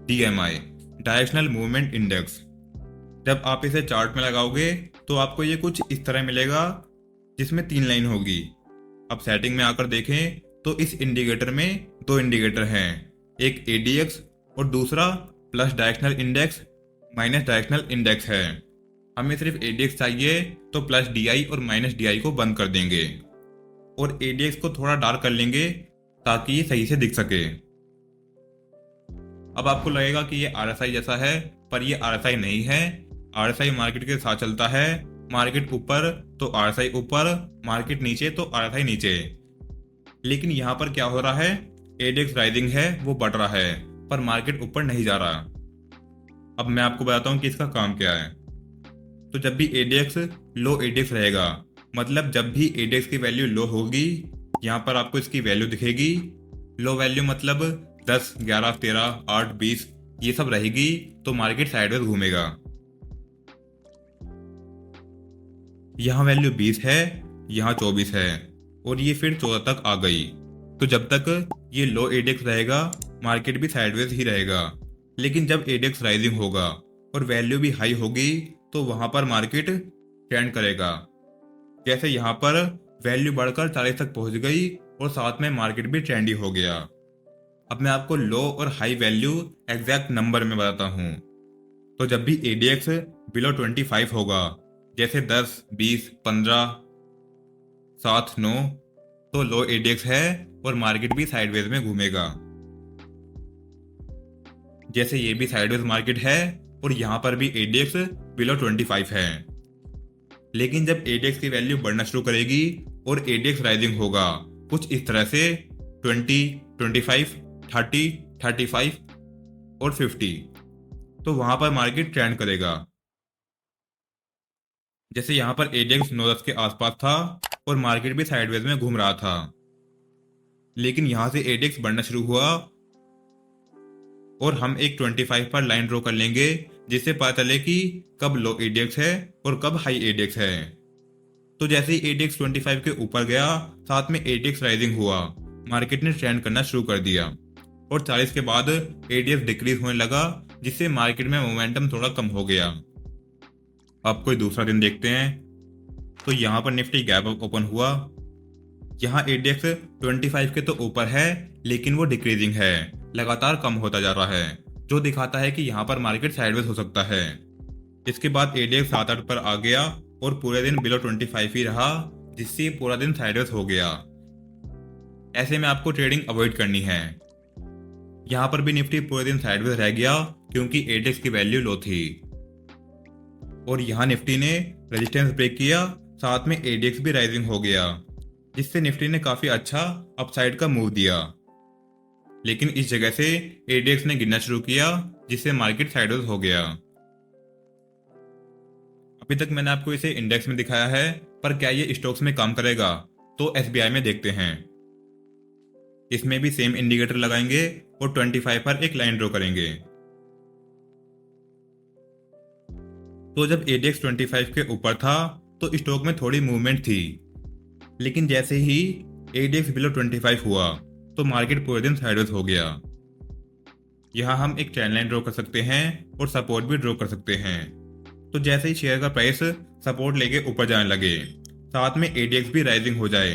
डीएमआई, डायरेक्शनल मूवमेंट इंडेक्स। जब आप इसे चार्ट में लगाओगे तो आपको ये कुछ इस तरह मिलेगा जिसमें 3 लाइन होगी। अब सेटिंग में आकर देखें तो इस इंडिकेटर में 2 इंडिकेटर हैं, एक एडीएक्स और दूसरा plus directional index minus directional index है। हमें सिर्फ एडीएक्स चाहिए तो प्लस डीआई और माइनस डीआई को बंद कर देंगे और एडीएक्स को थोड़ा डार्क कर लेंगे ताकि ये सही से दिख सके। अब आपको लगेगा कि ये आरएसआई जैसा है, पर ये आरएसआई नहीं है। आरएसआई मार्केट के साथ चलता है, मार्केट ऊपर तो आरएसआई ऊपर, मार्केट नीचे तो आरएसआई नीचे। लेकिन यहाँ पर क्या हो रहा है? एडीएक्स राइजिंग है, वो बढ़ रहा है, पर मार्केट ऊपर नहीं जा रहा। अब मैं आपको बताता हूँ कि इसका काम क्या है। तो जब भी एडीएक्स लो एडीएक्स रहेगा, मतलब जब भी एडीएक्स की वैल्यू लो होगी, यहाँ पर आपको इसकी वैल्यू दिखेगी। लो वैल्यू मतलब 10, 11, 13, 8, 20 ये सब रहेगी तो मार्केट साइडवेज घूमेगा। यहाँ वैल्यू 20 है, यहाँ 24 है और ये फिर 14 तक आ गई। तो जब तक ये लो एडीएक्स रहेगा मार्केट भी साइडवेज ही रहेगा। लेकिन जब एडीएक्स राइजिंग होगा और वैल्यू भी हाई होगी तो वहां पर मार्केट ट्रेंड करेगा। जैसे यहाँ पर वैल्यू बढ़कर 40 तक पहुंच गई और साथ में मार्केट भी ट्रेंडी हो गया। अब मैं आपको लो और हाई वैल्यू एग्जैक्ट नंबर में बताता हूँ। तो जब भी एडीएक्स बिलो 25 होगा, जैसे 10, 20, 15, 7, 9, तो लो एडीएक्स है और मार्केट भी साइडवेज में घूमेगा। जैसे ये भी साइडवेज मार्केट है और यहाँ पर भी एडीएक्स बिलो 25 है। लेकिन जब एडीएक्स की वैल्यू बढ़ना शुरू करेगी और एडीएक्स राइजिंग होगा कुछ इस तरह से 20, 25, 30, 35 और 50, तो वहां पर मार्केट ट्रेंड करेगा। जैसे यहाँ पर एडीएक्स 9-10 के आसपास था और मार्केट भी साइडवेज में घूम रहा था। लेकिन यहां से एडीएक्स बढ़ना शुरू हुआ और हम एक 25 पर लाइन ड्रॉ कर लेंगे जिससे पता चले कि कब लो एडीएक्स है और कब हाई एडीएक्स है। तो जैसे ही एडीएक्स 25 के ऊपर गया, साथ में एडीएक्स राइजिंग हुआ, मार्केट ने ट्रेंड करना शुरू कर दिया और 40 के बाद एडीएक्स डिक्रीज होने लगा, जिससे मार्केट में मोमेंटम थोड़ा कम हो गया। अब कोई दूसरा दिन देखते हैं। तो यहाँ पर निफ्टी गैप अप ओपन हुआ। यहाँ एडीएक्स 25 के तो ऊपर है लेकिन वो डिक्रीजिंग है, लगातार कम होता जा रहा है, जो दिखाता है कि यहाँ पर मार्केट साइडवेज हो सकता है। इसके बाद एडीएक्स 7-8 पर आ गया और पूरे दिन बिलो 25 ही रहा, जिससे पूरा दिन साइडवेज हो गया। ऐसे में आपको ट्रेडिंग अवॉइड करनी है। यहाँ पर भी निफ्टी पूरे दिन साइडवेज रह गया क्योंकि एडीएक्स की वैल्यू लो थी और यहाँ निफ्टी ने रेजिस्टेंस ब्रेक किया, साथ में एडीएक्स भी राइजिंग हो गया, जिससे निफ्टी ने काफी अच्छा अपसाइड का मूव दिया। लेकिन इस जगह से एडीएक्स ने गिरना शुरू किया, जिससे मार्केट साइडवेज हो गया। अभी तक मैंने आपको इसे इंडेक्स में दिखाया है, पर क्या ये स्टॉक्स में काम करेगा? तो एसबीआई में देखते हैं। इसमें भी सेम इंडिकेटर लगाएंगे और 25 पर एक लाइन ड्रॉ करेंगे। तो जब एडीएक्स 25 के ऊपर था तो स्टॉक में थोड़ी मूवमेंट थी, लेकिन जैसे ही ADX बिलो 25 हुआ तो मार्केट पूरे दिन साइडवेज हो गया। यहाँ हम एक ट्रेंड लाइन ड्रॉ कर सकते हैं और सपोर्ट भी ड्रॉ कर सकते हैं। तो जैसे ही शेयर का प्राइस सपोर्ट लेके ऊपर जाने लगे, साथ में ADX भी राइजिंग हो जाए,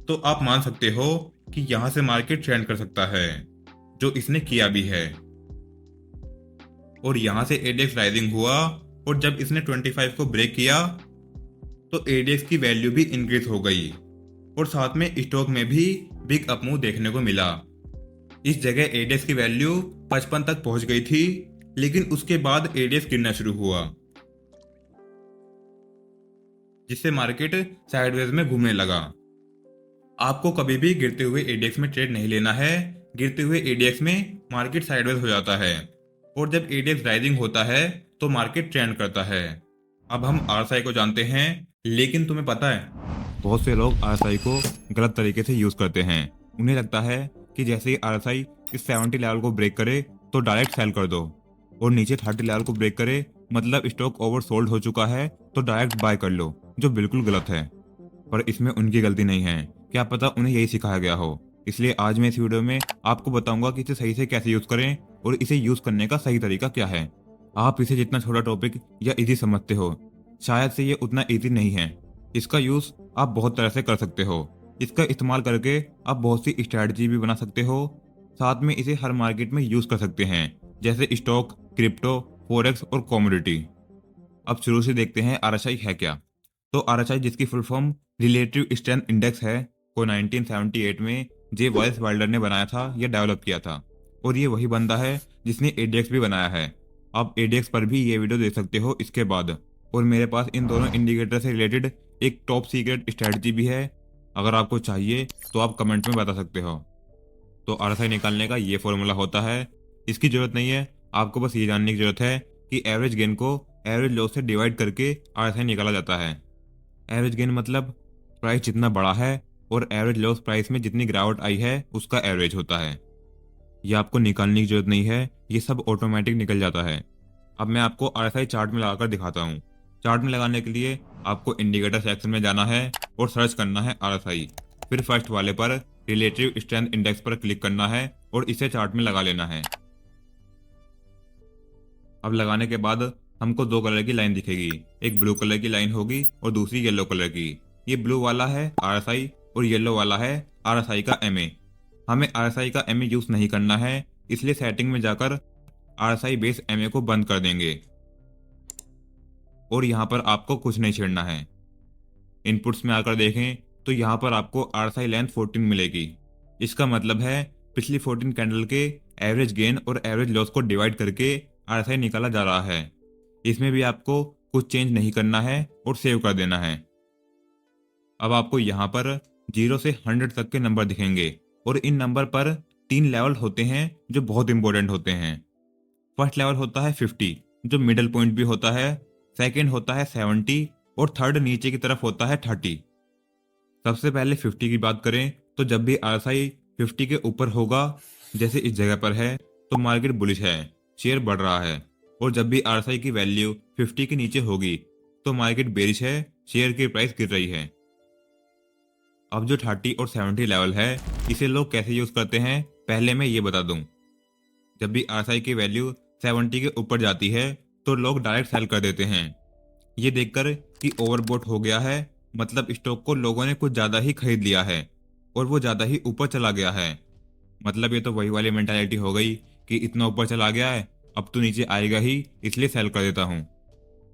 तो आप मान सकते हो कि यहां से मार्केट ट्रेंड कर सकता है, जो इसने किया भी है। और यहां से ADX राइजिंग हुआ और जब इसने 25 को ब्रेक किया तो ADX की वैल्यू भी इंक्रीज हो गई और साथ में स्टॉक में भी बिग अप मूव देखने को मिला। इस जगह ADX की वैल्यू 55 तक पहुंच गई थी, लेकिन उसके बाद ADX गिरना शुरू हुआ, जिससे मार्केट साइडवेज में घूमने लगा। आपको कभी भी गिरते हुए ADX में ट्रेड नहीं लेना है। गिरते हुए ADX में मार्केट साइडवेज हो जाता है और जब ADX राइजिंग होता है तो मार्केट ट्रेंड करता है। अब हम RSI को जानते हैं, लेकिन तुम्हें पता है बहुत से लोग RSI को गलत तरीके से यूज करते हैं। उन्हें लगता है कि जैसे ही RSI इस 70 लेवल को ब्रेक करे तो डायरेक्ट सेल कर दो और नीचे 30 लेवल को ब्रेक करे मतलब स्टॉक ओवरसोल्ड हो चुका है तो डायरेक्ट बाय कर लो, जो बिल्कुल गलत है। पर इसमें उनकी गलती नहीं है, क्या पता उन्हें यही सिखाया गया हो। इसलिए आज मैं इस वीडियो में आपको बताऊंगा कि इसे सही से कैसे यूज करें और इसे यूज करने का सही तरीका क्या है। आप इसे जितना छोटा टॉपिक या इजी समझते हो, शायद से ये उतना इजी नहीं है। इसका यूज आप बहुत तरह से कर सकते हो। इसका इस्तेमाल करके आप बहुत सी स्ट्रैटेजी भी बना सकते हो। साथ में इसे हर मार्केट में यूज कर सकते हैं, जैसे स्टॉक, क्रिप्टो, फॉरेक्स और कमोडिटी। अब शुरू से देखते हैं RSI है क्या। तो RSI, जिसकी full form relative strength index है, को 1978 में जे वॉइस वाइल्डर ने बनाया था या डेवलप किया था। और ये वही बंदा है जिसने ADX भी बनाया है। आप ADX पर भी ये वीडियो देख सकते हो इसके बाद। और मेरे पास इन दोनों इंडिकेटर से रिलेटेड एक टॉप सीक्रेट स्ट्रेटजी भी है। अगर आपको चाहिए तो आप कमेंट में बता सकते हो। तो RSI निकालने का ये फॉर्मूला होता है। इसकी जरूरत नहीं है, आपको बस ये जानने की जरूरत है कि एवरेज गेन को एवरेज लॉस से डिवाइड करके RSI निकाला जाता है। एवरेज गेन मतलब प्राइस जितना बड़ा है और एवरेज लॉस प्राइस में जितनी गिरावट आई है उसका एवरेज होता है। ये आपको निकालने की जरूरत नहीं है, ये सब ऑटोमेटिक निकल जाता है। अब मैं आपको RSI चार्ट में लगाकर दिखाता हूँ। चार्ट में लगाने के लिए आपको इंडिकेटर सेक्शन में जाना है और सर्च करना है RSI। फिर फर्स्ट वाले पर रिलेटिव स्ट्रेंथ इंडेक्स पर क्लिक करना है और इसे चार्ट में लगा लेना है। अब लगाने के बाद हमको दो कलर की लाइन दिखेगी, एक ब्लू कलर की लाइन होगी और दूसरी येलो कलर की। ये ब्लू वाला है RSI और येलो वाला है RSI का MA। हमें RSI का MA यूज नहीं करना है, इसलिए सेटिंग में जाकर RSI बेस MA को बंद कर देंगे और यहाँ पर आपको कुछ नहीं छेड़ना है। इनपुट्स में आकर देखें तो यहाँ पर आपको RSI लेंथ 14 मिलेगी। इसका मतलब है पिछली 14 कैंडल के एवरेज गेन और एवरेज लॉस को डिवाइड करके RSI निकाला जा रहा है। इसमें भी आपको कुछ चेंज नहीं करना है और सेव कर देना है। अब आपको यहाँ पर 0 से 100 तक के नंबर दिखेंगे और इन नंबर पर 3 लेवल होते हैं जो बहुत इंपॉर्टेंट होते हैं। फर्स्ट लेवल होता है 50, जो मिडल पॉइंट भी होता है। सेकेंड होता है 70 और थर्ड नीचे की तरफ होता है 30। सबसे पहले 50 की बात करें तो जब भी RSI 50 के ऊपर होगा, जैसे इस जगह पर है, तो मार्केट बुलिश है, शेयर बढ़ रहा है। और जब भी RSI की वैल्यू 50 के नीचे होगी तो मार्केट बेरिश है, शेयर की प्राइस गिर रही है। अब जो 30 और 70 लेवल है, इसे लोग कैसे यूज करते हैं पहले मैं ये बता दूं। जब भी RSI की वैल्यू 70 के ऊपर जाती है तो लोग डायरेक्ट सेल कर देते हैं, ये देखकर कि ओवरबॉट हो गया है, मतलब स्टॉक को लोगों ने कुछ ज्यादा ही खरीद लिया है और वो ज्यादा ही ऊपर चला गया है। मतलब ये तो वही वाली मेंटालिटी हो गई कि इतना ऊपर चला गया है, अब तो नीचे आएगा ही, इसलिए सेल कर देता हूँ।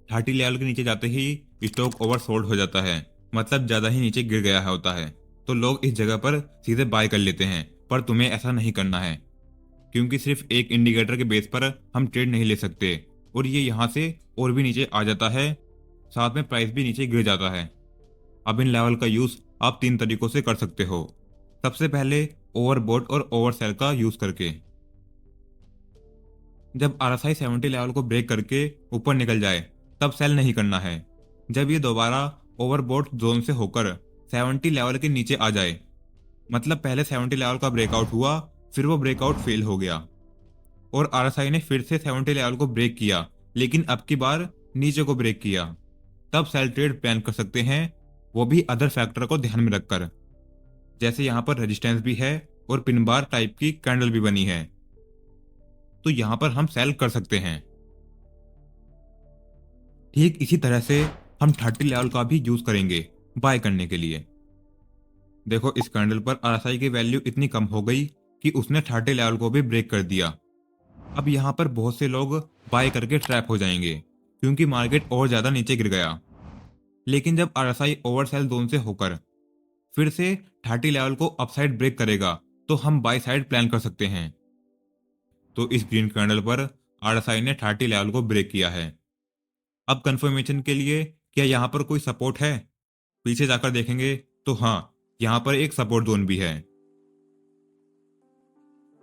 30 लेवल के नीचे जाते ही स्टॉक ओवरसोल्ड हो जाता है, मतलब ज्यादा ही नीचे गिर गया होता है, तो लोग इस जगह पर सीधे बाय कर लेते हैं। पर तुम्हें ऐसा नहीं करना है, क्योंकि सिर्फ एक इंडिकेटर के बेस पर हम ट्रेड नहीं ले सकते और ये यहाँ से और भी नीचे आ जाता है, साथ में प्राइस भी नीचे गिर जाता है। अब इन लेवल का यूज आप 3 तरीकों से कर सकते हो। सबसे पहले ओवरबॉट और ओवरसेल का यूज करके। जब RSI 70 लेवल को ब्रेक करके ऊपर निकल जाए तब सेल नहीं करना है। जब ये दोबारा ओवरबॉट जोन से होकर 70 लेवल के नीचे आ जाए, मतलब पहले 70 लेवल का ब्रेकआउट हुआ, फिर वो ब्रेकआउट फेल हो गया और RSI ने फिर से 70 लेवल को ब्रेक किया, लेकिन अब की बार नीचे को ब्रेक किया, तब सेल ट्रेड प्लान कर सकते हैं। वो भी अदर फैक्टर को ध्यान में रखकर। जैसे यहाँ पर रेजिस्टेंस भी है और पिन बार टाइप की कैंडल भी बनी है, तो यहाँ पर हम सेल कर सकते हैं। ठीक इसी तरह से हम 30 लेवल का भी यूज करेंगे बाय करने के लिए। देखो इस कैंडल पर आरएसआई की वैल्यू इतनी कम हो गई कि उसने 30 लेवल को भी ब्रेक कर दिया। अब यहाँ पर बहुत से लोग बाय करके ट्रैप हो जाएंगे क्योंकि मार्केट और ज्यादा नीचे गिर गया। लेकिन जब आरएसआई ओवरसेल जोन से होकर फिर से 30 लेवल को अपसाइड ब्रेक करेगा तो हम बाय साइड प्लान कर सकते हैं। तो इस ग्रीन कैंडल पर आरएसआई ने 30 लेवल को ब्रेक किया है। अब कंफर्मेशन के लिए क्या यहाँ पर कोई सपोर्ट है? पीछे जाकर देखेंगे तो हाँ, यहाँ पर एक सपोर्ट जोन भी है।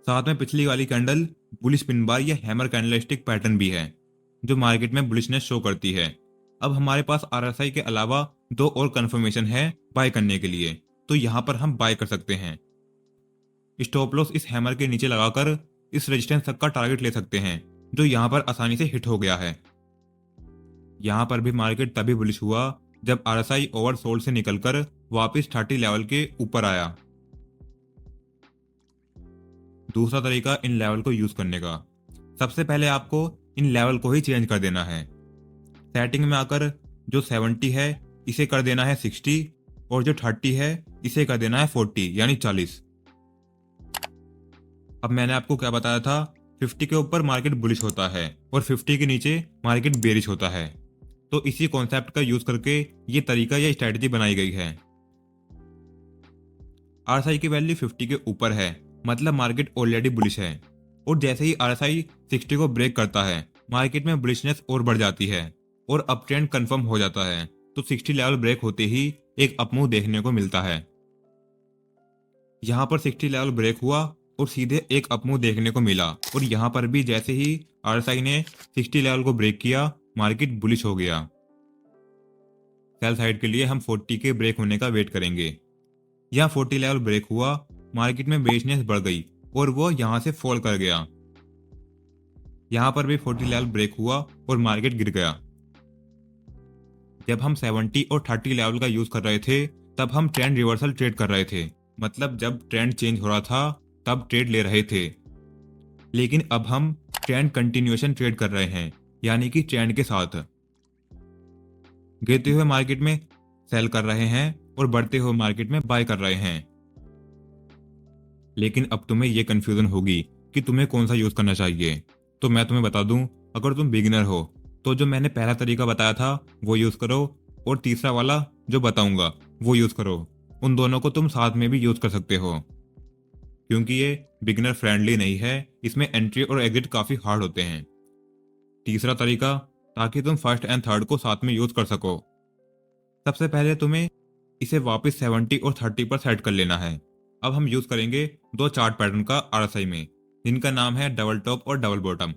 साथ में पिछली वाली कैंडल बुलिश पिन बार या हैमर कैंडलस्टिक पैटर्न भी है जो मार्केट में बुलिशनेस शो करती है। अब हमारे पास आरएसआई के अलावा दो और कंफर्मेशन है बाय करने के लिए, तो यहाँ पर हम बाय कर सकते हैं। स्टॉप लॉस इस हैमर के नीचे लगाकर इस रेजिस्टेंस तक का टारगेट ले सकते हैं जो यहाँ पर आसानी से हिट हो गया है। यहाँ पर भी मार्केट तभी बुलिश हुआ जब आरएसआई ओवरसोल्ड से निकलकर वापस 30 लेवल के ऊपर आया। दूसरा तरीका इन लेवल को यूज करने का, सबसे पहले आपको इन लेवल को ही चेंज कर देना है। सेटिंग में आकर जो 70 है इसे कर देना है 60 और जो 30 है इसे कर देना है 40 यानी 40। अब मैंने आपको क्या बताया था, 50 के ऊपर मार्केट बुलिश होता है और 50 के नीचे मार्केट बेरिश होता है। तो इसी कॉन्सेप्ट का यूज करके ये तरीका या स्ट्रेटजी बनाई गई है। आरएसआई की वैल्यू 50 के ऊपर है, मतलब मार्केट ऑलरेडी बुलिश है, और जैसे ही आरएसआई 60 को ब्रेक करता है मार्केट में बुलिशनेस और बढ़ जाती है और अप ट्रेंड कंफर्म हो जाता है। तो 60 लेवल ब्रेक होते ही एक अपमूव देखने को मिलता है। यहाँ पर 60 लेवल ब्रेक हुआ और सीधे एक अपमूव देखने को मिला, और यहाँ पर भी जैसे ही आरएसआई ने 60 लेवल को ब्रेक किया मार्केट बुलिश हो गया। सेल साइड के लिए हम 40 के ब्रेक होने का वेट करेंगे। यहाँ 40 लेवल ब्रेक हुआ, मार्केट में बेरिशनेस बढ़ गई और वो यहाँ से फॉल कर गया। यहाँ पर भी 40 लेवल ब्रेक हुआ और मार्केट गिर गया। जब हम 70 और 30 लेवल का यूज कर रहे थे तब हम ट्रेंड रिवर्सल ट्रेड कर रहे थे, मतलब जब ट्रेंड चेंज हो रहा था तब ट्रेड ले रहे थे। लेकिन अब हम ट्रेंड कंटिन्यूएशन ट्रेड कर रहे हैं, यानी कि ट्रेंड के साथ गिरते हुए मार्केट में सेल कर रहे हैं और बढ़ते हुए मार्केट में बाय कर रहे हैं। लेकिन अब तुम्हें यह कंफ्यूजन होगी कि तुम्हें कौन सा यूज करना चाहिए। तो मैं तुम्हें बता दूं, अगर तुम बिगिनर हो तो जो मैंने पहला तरीका बताया था वो यूज करो, और तीसरा वाला जो बताऊंगा वो यूज करो। उन दोनों को तुम साथ में भी यूज कर सकते हो क्योंकि ये बिगिनर फ्रेंडली नहीं है, इसमें एंट्री और एग्जिट काफी हार्ड होते हैं। तीसरा तरीका, ताकि तुम फर्स्ट एंड थर्ड को साथ में यूज कर सको। सबसे पहले तुम्हें इसे वापस 70 और 30 पर सेट कर लेना है। अब हम यूज करेंगे दो चार्ट पैटर्न का आरएसआई में, जिनका नाम है डबल टॉप और डबल बॉटम।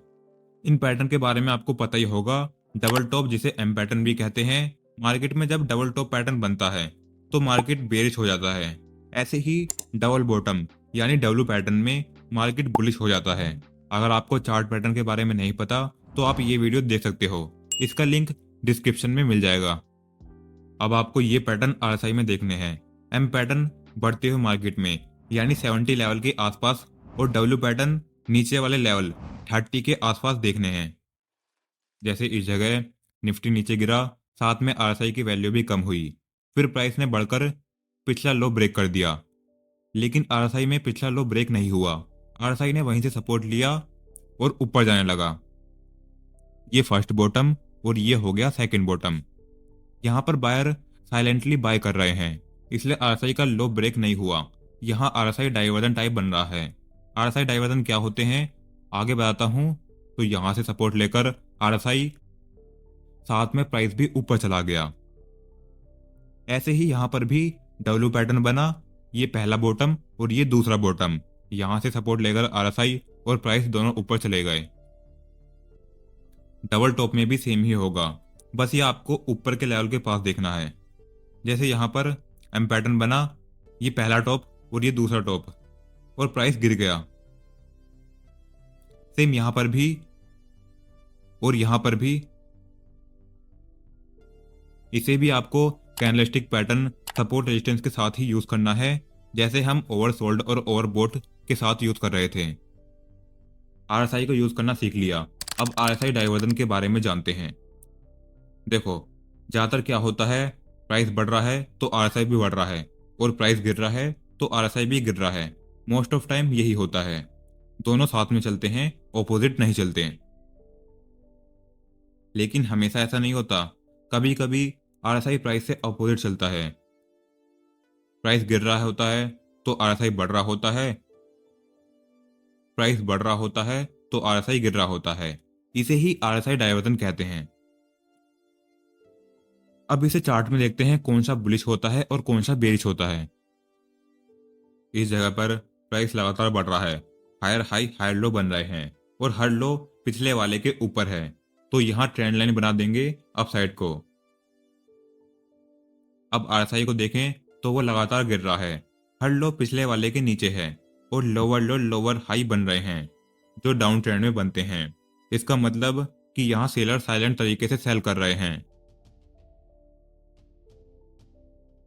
इन पैटर्न के बारे में आपको पता ही होगा। डबल टॉप जिसे एम पैटर्न भी कहते हैं, मार्केट में जब डबल टॉप पैटर्न बनता है तो मार्केट बेरिश हो जाता है। ऐसे ही डबल बॉटम यानी डब्ल्यू पैटर्न में मार्केट बुलिश हो जाता है। अगर आपको चार्ट पैटर्न के बारे में नहीं पता तो आप ये वीडियो देख सकते हो, इसका लिंक डिस्क्रिप्शन में मिल जाएगा। अब आपको ये पैटर्न आरएसआई में देखने हैं। एम पैटर्न बढ़ते हुए मार्केट में यानी 70 लेवल के आसपास, और डब्ल्यू पैटर्न नीचे वाले लेवल 30 के आसपास देखने हैं। जैसे इस जगह निफ्टी नीचे गिरा, साथ में आरएसआई की वैल्यू भी कम हुई, फिर प्राइस ने बढ़कर पिछला लो ब्रेक कर दिया। लेकिन आरएसआई में पिछला लो ब्रेक नहीं हुआ, आरएसआई ने वहीं से सपोर्ट लिया और ऊपर जाने लगा। ये फर्स्ट बॉटम और ये हो गया सेकंड बॉटम। यहाँ पर बायर साइलेंटली बाय कर रहे हैं, इसलिए आरएसआई का लो ब्रेक नहीं हुआ। यहाँ आरएसआई डाइवर्जन टाइप बन रहा है। आरएसआई डाइवर्जन क्या होते हैं आगे बताता हूँ। तो यहाँ से सपोर्ट लेकर आरएसआई साथ में प्राइस भी ऊपर चला गया। ऐसे ही यहाँ पर भी डब्ल्यू पैटर्न बना, ये पहला बॉटम और ये दूसरा बॉटम। यहाँ से सपोर्ट लेकर आरएसआई और प्राइस दोनों ऊपर चले गए। डबल टॉप में भी सेम ही होगा, बस ये आपको ऊपर के लेवल के पास देखना है। जैसे यहाँ पर एम पैटर्न बना, ये पहला टॉप और ये दूसरा टॉप, और प्राइस गिर गया। सेम यहाँ पर भी और यहाँ पर भी। इसे भी आपको कैंडलस्टिक पैटर्न सपोर्ट रेजिस्टेंस के साथ ही यूज करना है, जैसे हम ओवरसोल्ड और ओवरबोट के साथ यूज कर रहे थे। आरएसआई को यूज करना सीख लिया, अब आरएसआई डाइवर्जन के बारे में जानते हैं। देखो, ज्यादातर क्या होता है, प्राइस बढ़ रहा है तो आरएसआई भी बढ़ रहा है, और प्राइस गिर रहा है तो आरएसआई भी गिर रहा है। मोस्ट ऑफ टाइम यही होता है, दोनों साथ में चलते हैं, ऑपोजिट नहीं चलते। लेकिन हमेशा ऐसा नहीं होता, कभी कभी आरएसआई प्राइस से ऑपोजिट चलता है। प्राइस गिर रहा होता है तो आरएसआई बढ़ रहा होता है, प्राइस बढ़ रहा होता है तो आरएसआई गिर रहा होता है। इसे ही आरएसआई डाइवर्जन कहते हैं। अब इसे चार्ट में देखते हैं कौन सा बुलिश होता है और कौन सा बेरिश होता है। इस जगह पर प्राइस लगातार बढ़ रहा है, हायर हाई हायर लो बन रहे हैं और हर लो पिछले वाले के ऊपर है, तो यहां ट्रेंड लाइन बना देंगे अपसाइड को। अब आरएसआई को देखें तो वो लगातार गिर रहा है, हर लो पिछले वाले के नीचे है और लोअर लो लोअर हाई बन रहे हैं जो डाउन ट्रेंड में बनते हैं। इसका मतलब कि यहां सेलर साइलेंट तरीके से सेल कर रहे हैं।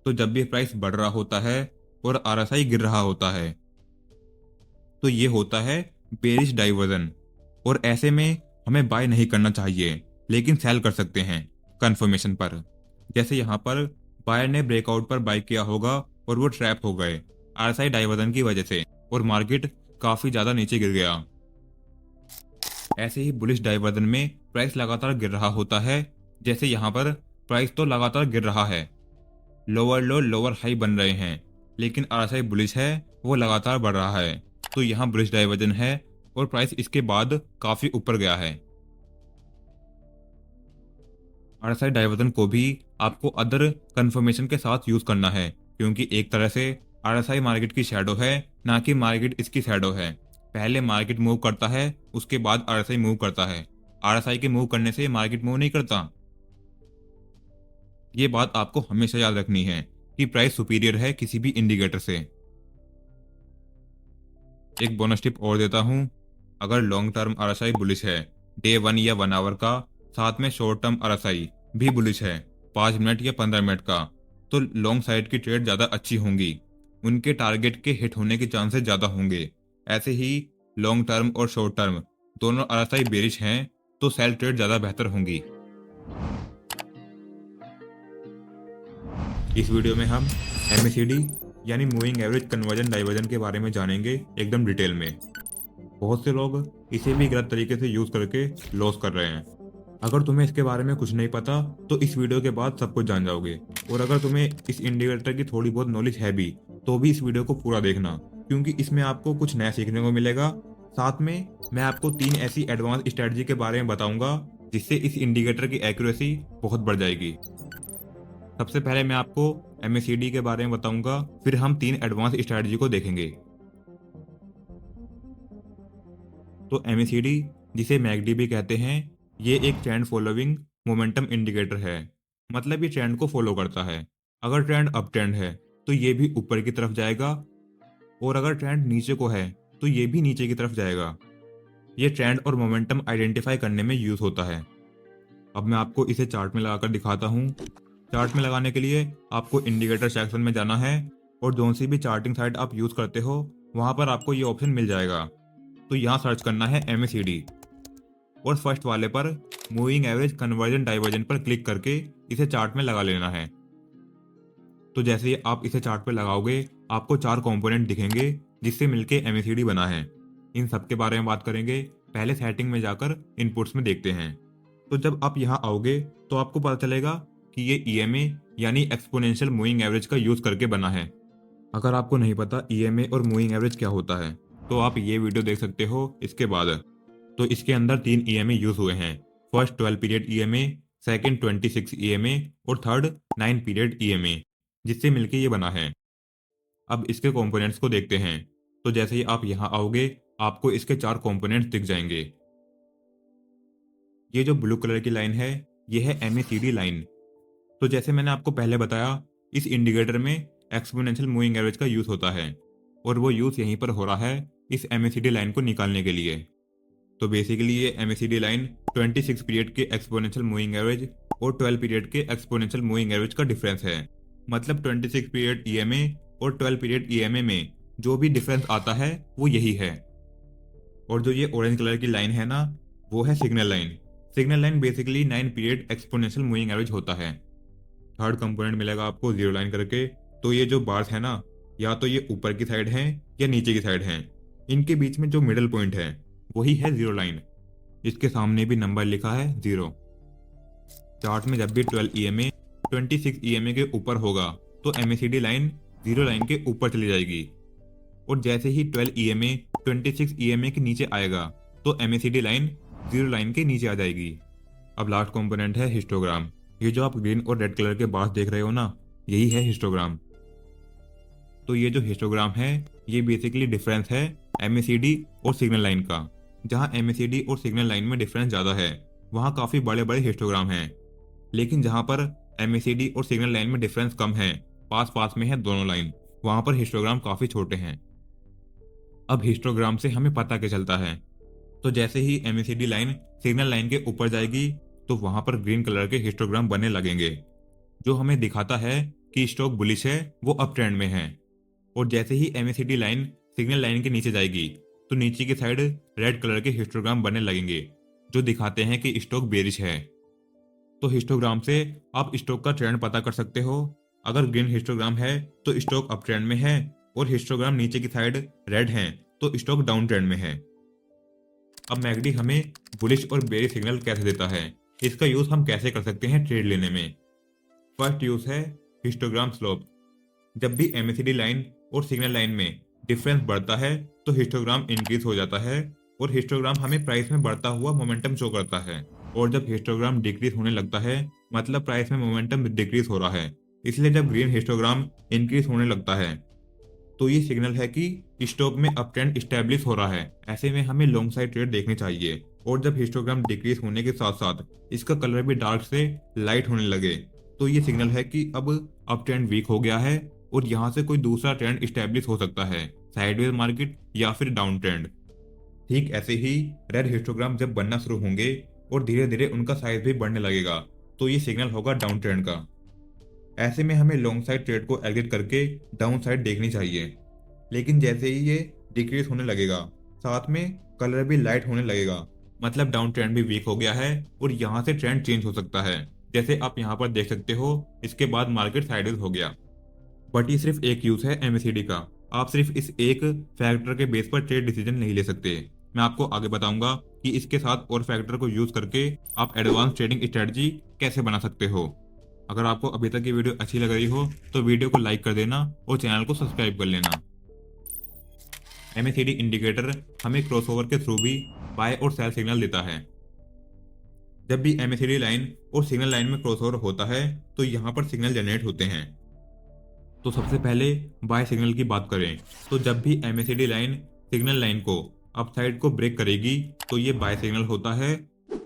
तो जब भी प्राइस बढ़ रहा होता है और आरएसआई गिर रहा होता है तो ये होता है बेरिश डाइवर्जन, और ऐसे में हमें बाय नहीं करना चाहिए, लेकिन सेल कर सकते हैं कंफर्मेशन पर। जैसे यहाँ पर बायर ने ब्रेकआउट पर बाय किया होगा और वो ट्रैप हो गए आरएसआई डाइवर्जन की वजह से और मार्केट काफी ज्यादा नीचे गिर गया। ऐसे ही बुलिश डाइवर्जन में प्राइस लगातार गिर रहा होता है, जैसे यहाँ पर प्राइस तो लगातार गिर रहा है, लोअर लो लोअर हाई बन रहे हैं, लेकिन आरएसआई बुलिश है, वो लगातार बढ़ रहा है, तो यहाँ बुलिश डाइवर्जन है और प्राइस इसके बाद काफी ऊपर गया है। आरएसआई डाइवर्जन को भी आपको अदर कंफर्मेशन के साथ यूज करना है, क्योंकि एक तरह से आरएसआई मार्केट की शैडो है, ना कि मार्केट इसकी शैडो है। पहले मार्केट मूव करता है, उसके बाद आरएसआई मूव करता है। आरएसआई के मूव करने से मार्केट मूव नहीं करता। ये बात आपको हमेशा याद रखनी है कि प्राइस सुपीरियर है किसी भी इंडिकेटर से। एक बोनस टिप और देता हूं, अगर लॉन्ग टर्म आरएसआई बुलिश है डे 1 या 1 आवर का, साथ में शॉर्ट टर्म आरएसआई भी बुलिश है 5 मिनट या 15 मिनट का, तो लॉन्ग साइड की ट्रेड ज्यादा अच्छी होंगी, उनके टारगेट के हिट होने के चांसेस ज्यादा होंगे। ऐसे ही लॉन्ग टर्म और शॉर्ट टर्म दोनों आरएसआई बेरिश हैं तो सेल ट्रेड ज्यादा बेहतर होंगी। इस वीडियो में हम MACD यानी मूविंग एवरेज कन्वर्जन डाइवर्जन के बारे में जानेंगे एकदम डिटेल में। बहुत से लोग इसे भी गलत तरीके से यूज करके लॉस कर रहे हैं। अगर तुम्हें इसके बारे में कुछ नहीं पता तो इस वीडियो के बाद सब कुछ जान जाओगे, और अगर तुम्हें इस इंडिकेटर की थोड़ी बहुत नॉलेज है भी तो भी इस वीडियो को पूरा देखना, क्योंकि इसमें आपको कुछ नया सीखने को मिलेगा। साथ में मैं आपको 3 ऐसी एडवांस स्ट्रेटजी के बारे में बताऊंगा जिससे इस इंडिकेटर की एक्यूरेसी बहुत बढ़ जाएगी। सबसे पहले मैं आपको MACD के बारे में बताऊंगा, फिर हम 3 एडवांस स्ट्रेटजी को देखेंगे। तो MACD, जिसे MACD भी कहते हैं, ये एक ट्रेंड फॉलोइंग मोमेंटम इंडिकेटर है। मतलब ये ट्रेंड को फॉलो करता है। अगर ट्रेंड अप ट्रेंड है तो ये भी ऊपर की तरफ जाएगा, और अगर ट्रेंड नीचे को है तो ये भी नीचे की तरफ जाएगा। ये ट्रेंड और मोमेंटम आइडेंटिफाई करने में यूज होता है। अब मैं आपको इसे चार्ट में लगाकर दिखाता हूँ। चार्ट में लगाने के लिए आपको इंडिकेटर सेक्शन में जाना है, और जो सी भी चार्टिंग साइट आप यूज करते हो वहां पर आपको ये ऑप्शन मिल जाएगा। तो यहाँ सर्च करना है MACD, और फर्स्ट वाले पर मूविंग एवरेज कन्वर्जन डाइवर्जन पर क्लिक करके इसे चार्ट में लगा लेना है। तो जैसे ही आप इसे चार्ट पे लगाओगे आपको 4 कंपोनेंट दिखेंगे जिससे मिलके MACD बना है। इन सब के बारे में बात करेंगे। पहले सेटिंग में जाकर इनपुट्स में देखते हैं। तो जब आप यहाँ आओगे तो आपको पता चलेगा कि ये EMA यानी एक्सपोनेंशियल मूविंग एवरेज का यूज करके बना है। अगर आपको नहीं पता EMA और मूविंग एवरेज क्या होता है तो आप ये वीडियो देख सकते हो इसके बाद। तो इसके अंदर 3 EMA यूज हुए हैं। First 12 period EMA, second 26 EMA और थर्ड 9 पीरियड EMA, जिससे मिलके ये बना है। अब इसके कंपोनेंट्स को देखते हैं। तो जैसे ही आप यहाँ आओगे आपको इसके 4 कंपोनेंट्स दिख जाएंगे। ये जो ब्लू कलर की लाइन है ये है MACD लाइन। तो जैसे मैंने आपको पहले बताया, इस इंडिकेटर में एक्सपोनेंशियल मूविंग एवरेज का यूज होता है, और वो यूज यहीं पर हो रहा है इस MACD लाइन को निकालने के लिए। तो बेसिकली ये MACD लाइन 26 पीरियड के एक्सपोनेंशियल मूविंग एवरेज और 12 पीरियड के एक्सपोनेंशियल मूविंग एवरेज का डिफरेंस है। मतलब 26 पीरियड ईएमए और 12 पीरियड ईएमए में जो भी डिफरेंस आता है वो यही है। और जो ये ऑरेंज कलर की लाइन है ना, वो है signal line. Signal line basically 9 period exponential moving average होता है। थर्ड कंपोनेंट मिलेगा आपको जीरो लाइन करके। तो ये जो बार्स है ना, या तो ये ऊपर की साइड हैं या नीचे की साइड हैं। इनके बीच में जो मिडल पॉइंट है वही है जीरो लाइन। इसके सामने भी नंबर लिखा है 0। चार्ट में जब भी 12 ईएमए 26 ईएमए के ऊपर होगा तो एमएसीडी लाइन जीरो लाइन के ऊपर चली जाएगी। और जैसे ही 12 ईएमए 26 ईएमए के नीचे आएगा तो एमएसीडी लाइन जीरो लाइन के नीचे आ जाएगी। अब लास्ट कंपोनेंट है हिस्टोग्राम। ये जो आप ग्रीन और रेड कलर के बार्स देख रहे हो ना, यही है हिस्टोग्राम। तो ये जो हिस्टोग्राम है ये बेसिकली डिफरेंस है एमएसीडी और सिग्नल लाइन का। जहां एमएसीडी और सिग्नल लाइन में डिफरेंस ज़्यादा है वहां काफ़ी बड़े बड़े हिस्टोग्राम हैं। लेकिन जहां पर एमएसीडी और सिग्नल लाइन में डिफरेंस कम है, पास पास में है दोनों लाइन, वहां पर हिस्टोग्राम काफ़ी छोटे हैं। अब हिस्टोग्राम से हमें पता क्या चलता है? तो जैसे ही एमएसीडी लाइन सिग्नल लाइन के ऊपर जाएगी तो वहां पर ग्रीन कलर के हिस्टोग्राम बनने लगेंगे, जो हमें दिखाता है कि स्टॉक बुलिश है, वो अप ट्रेंड में है। और जैसे ही एमएसीडी लाइन सिग्नल लाइन के नीचे जाएगी तो नीचे की साइड रेड कलर के हिस्टोग्राम बनने लगेंगे, जो दिखाते हैं कि स्टॉक बेरिश है। तो हिस्टोग्राम से आप स्टॉक का ट्रेंड पता कर सकते हो। अगर ग्रीन हिस्टोग्राम है तो स्टॉक अप ट्रेंड में है, और हिस्टोग्राम नीचे की साइड रेड है तो स्टॉक डाउन ट्रेंड में है। अब मैकडी हमें बुलिश और बेरिश सिग्नल कैसे देता है, इसका यूज हम कैसे कर सकते हैं ट्रेड लेने में? फर्स्ट यूज है हिस्टोग्राम स्लोप। जब भी एमएसीडी लाइन और सिग्नल लाइन में डिफरेंस बढ़ता है तो हिस्टोग्राम इंक्रीज हो जाता है, और हिस्टोग्राम हमें प्राइस में बढ़ता हुआ मोमेंटम शो करता है। और जब हिस्टोग्राम डिक्रीज होने लगता है मतलब प्राइस में मोमेंटम डिक्रीज हो रहा है। इसलिए जब ग्रीन हिस्टोग्राम इंक्रीज होने लगता है तो ये सिग्नल है कि स्टॉक में अप ट्रेंड स्टैब्लिश हो रहा है। ऐसे में हमें लॉन्ग साइड ट्रेड देखनी चाहिए। और जब हिस्टोग्राम डिक्रीज होने के साथ साथ इसका कलर भी डार्क से लाइट होने लगे तो ये सिग्नल है कि अब अप ट्रेंड वीक हो गया है और यहाँ से कोई दूसरा ट्रेंड स्टैब्लिश हो सकता है, साइडवेज मार्केट या फिर डाउन ट्रेंड। ठीक ऐसे ही रेड हिस्टोग्राम जब बनना शुरू होंगे और धीरे धीरे उनका साइज भी बढ़ने लगेगा तो ये सिग्नल होगा डाउन ट्रेंड का। ऐसे में हमें लॉन्ग साइड ट्रेड को एग्जिट करके डाउन साइड देखनी चाहिए। लेकिन जैसे ही ये डिक्रीज होने लगेगा साथ में कलर भी लाइट होने लगेगा, मतलब डाउन ट्रेंड भी वीक हो गया है और यहाँ से ट्रेंड चेंज हो सकता है। जैसे आप यहाँ पर देख सकते हो, इसके बाद मार्केट साइडवेज हो गया। बट ये सिर्फ एक यूज है एमएसीडी का। आप सिर्फ इस एक फैक्टर के बेस पर ट्रेड डिसीजन नहीं ले सकते। मैं आपको आगे बताऊंगा कि इसके साथ और फैक्टर को यूज करके आप एडवांस ट्रेडिंग स्ट्रेटजी कैसे बना सकते हो। अगर आपको अभी तक ये वीडियो अच्छी लग रही हो तो वीडियो को लाइक कर देना और चैनल को सब्सक्राइब कर लेना। एमएसीडी इंडिकेटर हमें क्रॉसओवर के थ्रू भी बाय और सेल सिग्नल देता है। जब भी एमएसीडी लाइन और सिग्नल लाइन में क्रॉसओवर होता है तो यहाँ पर सिग्नल जनरेट होते हैं। तो सबसे पहले बाय सिग्नल की बात करें तो जब भी एमएसीडी लाइन सिग्नल लाइन को अपसाइड को ब्रेक करेगी तो ये बाय सिग्नल होता है,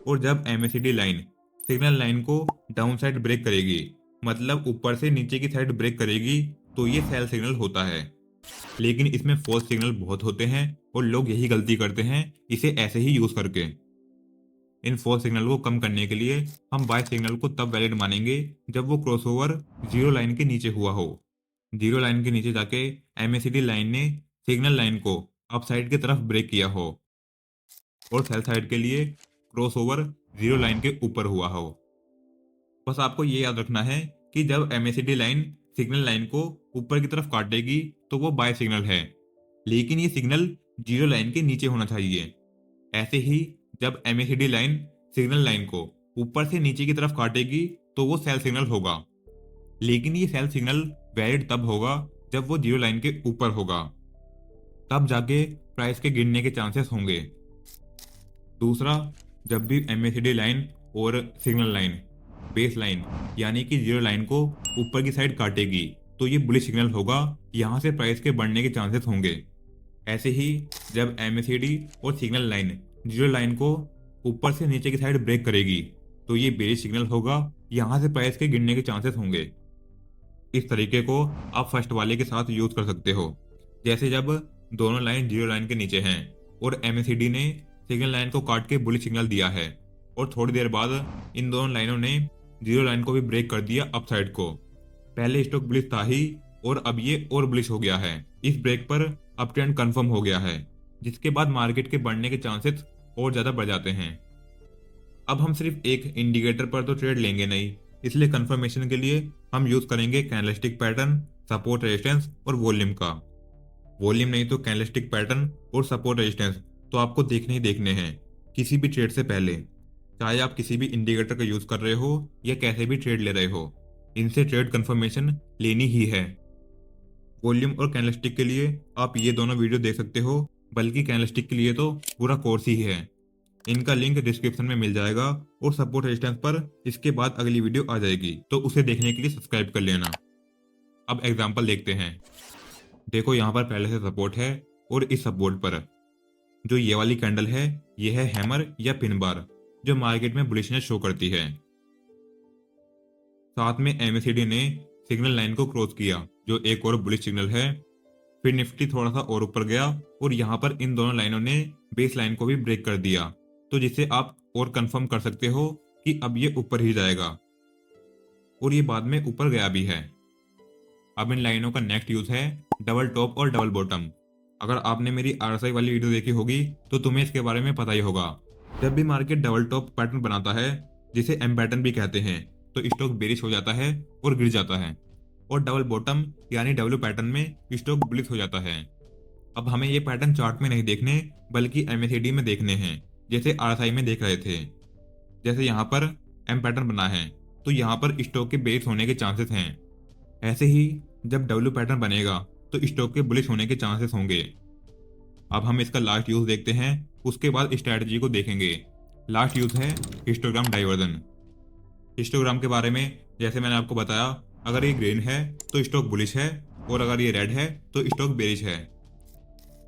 और जब एमएसीडी लाइन सिग्नल लाइन को डाउन साइड ब्रेक करेगी मतलब ऊपर से नीचे की साइड ब्रेक करेगी तो ये सेल सिग्नल होता है। लेकिन इसमें फॉल्स सिग्नल बहुत होते हैं और लोग यही गलती करते हैं इसे ऐसे ही यूज करके। इन फॉल्स सिग्नल को कम करने के लिए हम बाय सिग्नल को तब वैलिड मानेंगे जब वो क्रॉसओवर जीरो लाइन के नीचे हुआ हो। जीरो लाइन के नीचे जाके एमएसीडी लाइन ने सिग्नल लाइन को अपसाइड की तरफ ब्रेक किया हो, और सेल साइड के लिए क्रॉसओवर जीरो लाइन के ऊपर हुआ हो। बस आपको ये याद रखना है कि जब एमएसीडी लाइन सिग्नल लाइन को ऊपर की तरफ काटेगी तो वो बाय सिग्नल है, लेकिन ये सिग्नल जीरो लाइन के नीचे होना चाहिए। ऐसे ही जब एमएसीडी लाइन सिग्नल लाइन को ऊपर से नीचे की तरफ काटेगी तो वो सेल सिग्नल होगा, लेकिन ये सेल सिग्नल वैलिड तब होगा जब वो जीरो लाइन के ऊपर होगा, तब जाके प्राइस के गिरने के चांसेस होंगे। दूसरा, जब भी एमएसीडी लाइन और सिग्नल लाइन बेस लाइन यानी कि जीरो लाइन को ऊपर की साइड काटेगी तो ये बुलिश सिग्नल होगा, यहाँ से प्राइस के बढ़ने के चांसेस होंगे। ऐसे ही जब एमएसीडी और सिग्नल लाइन जीरो लाइन को ऊपर से नीचे की साइड ब्रेक करेगी तो ये बेरिश सिग्नल होगा, यहाँ से प्राइस के गिरने के चांसेस होंगे। इस तरीके को आप फर्स्ट वाले के साथ यूज कर सकते हो। जैसे जब दोनों लाइन जीरो लाइन के नीचे हैं और एमएसीडी ने सिग्नल लाइन को काट के बुलिश सिग्नल दिया है और थोड़ी देर बाद इन दोनों लाइनों ने जीरो लाइन को भी ब्रेक कर दिया अपसाइड को। पहले स्टॉक बुलिश था ही और अब ये और बुलिश हो गया है। इस ब्रेक पर अप ट्रेंड कंफर्म हो गया है, जिसके बाद मार्केट के बढ़ने के चांसेस और ज्यादा बढ़ जाते हैं। अब हम सिर्फ एक इंडिकेटर पर तो ट्रेड लेंगे नहीं, इसलिए कंफर्मेशन के लिए हम यूज करेंगे कैंडलस्टिक पैटर्न, सपोर्ट रेजिस्टेंस और वॉल्यूम का। वॉल्यूम नहीं तो कैंडलस्टिक पैटर्न और सपोर्ट रेजिस्टेंस तो आपको देखने ही देखने हैं किसी भी ट्रेड से पहले, चाहे आप किसी भी इंडिकेटर का यूज कर रहे हो या कैसे भी ट्रेड ले रहे हो, इनसे ट्रेड कंफर्मेशन लेनी ही है। वॉल्यूम और कैंडलस्टिक के लिए आप ये दोनों वीडियो देख सकते हो, बल्कि कैंडलस्टिक के लिए तो पूरा कोर्स ही है। इनका लिंक डिस्क्रिप्शन में मिल जाएगा और सपोर्ट रेजिस्टेंस पर इसके बाद अगली वीडियो आ जाएगी, तो उसे देखने के लिए सब्सक्राइब कर लेना। अब एग्जांपल देखते हैं। देखो यहाँ पर पहले से सपोर्ट है और इस सपोर्ट पर जो ये वाली कैंडल है ये है हैमर या पिन बार, जो मार्केट में बुलिशनेस शो करती है। साथ में MACD ने सिग्नल लाइन को क्रॉस किया, जो एक और बुलिश सिग्नल है। फिर निफ्टी थोड़ा सा और ऊपर गया और यहाँ पर इन दोनों लाइनों ने बेस लाइन को भी ब्रेक कर दिया, तो जिससे आप और कंफर्म कर सकते हो कि अब ये ऊपर ही जाएगा, और ये बाद में ऊपर गया भी है। अब इन लाइनों का नेक्स्ट यूज है डबल टॉप और डबल बॉटम। अगर आपने मेरी RSI वाली वीडियो देखी होगी तो तुम्हें इसके बारे में पता ही होगा। जब भी मार्केट डबल टॉप पैटर्न बनाता है, जिसे M पैटर्न भी कहते हैं, तो स्टॉक बेरिश हो जाता है और गिर जाता है, और डबल बॉटम यानी W पैटर्न में स्टॉक बुलिश हो जाता है। अब हमें ये पैटर्न चार्ट में नहीं देखने बल्कि MACD में देखने हैं, जैसे RSI में देख रहे थे। जैसे यहाँ पर M पैटर्न बना है तो यहाँ पर स्टॉक के बेरिश होने के चांसेस हैं। ऐसे ही जब W पैटर्न बनेगा तो स्टॉक के बुलिश होने के चांसेस होंगे। अब हम इसका लास्ट यूज देखते हैं, उसके बाद स्ट्रैटेजी को देखेंगे। लास्ट यूज है हिस्टोग्राम डाइवर्जन। हिस्टोग्राम के बारे में जैसे मैंने आपको बताया, अगर ये ग्रीन है तो स्टॉक बुलिश है और अगर ये रेड है तो स्टॉक बेरिश है।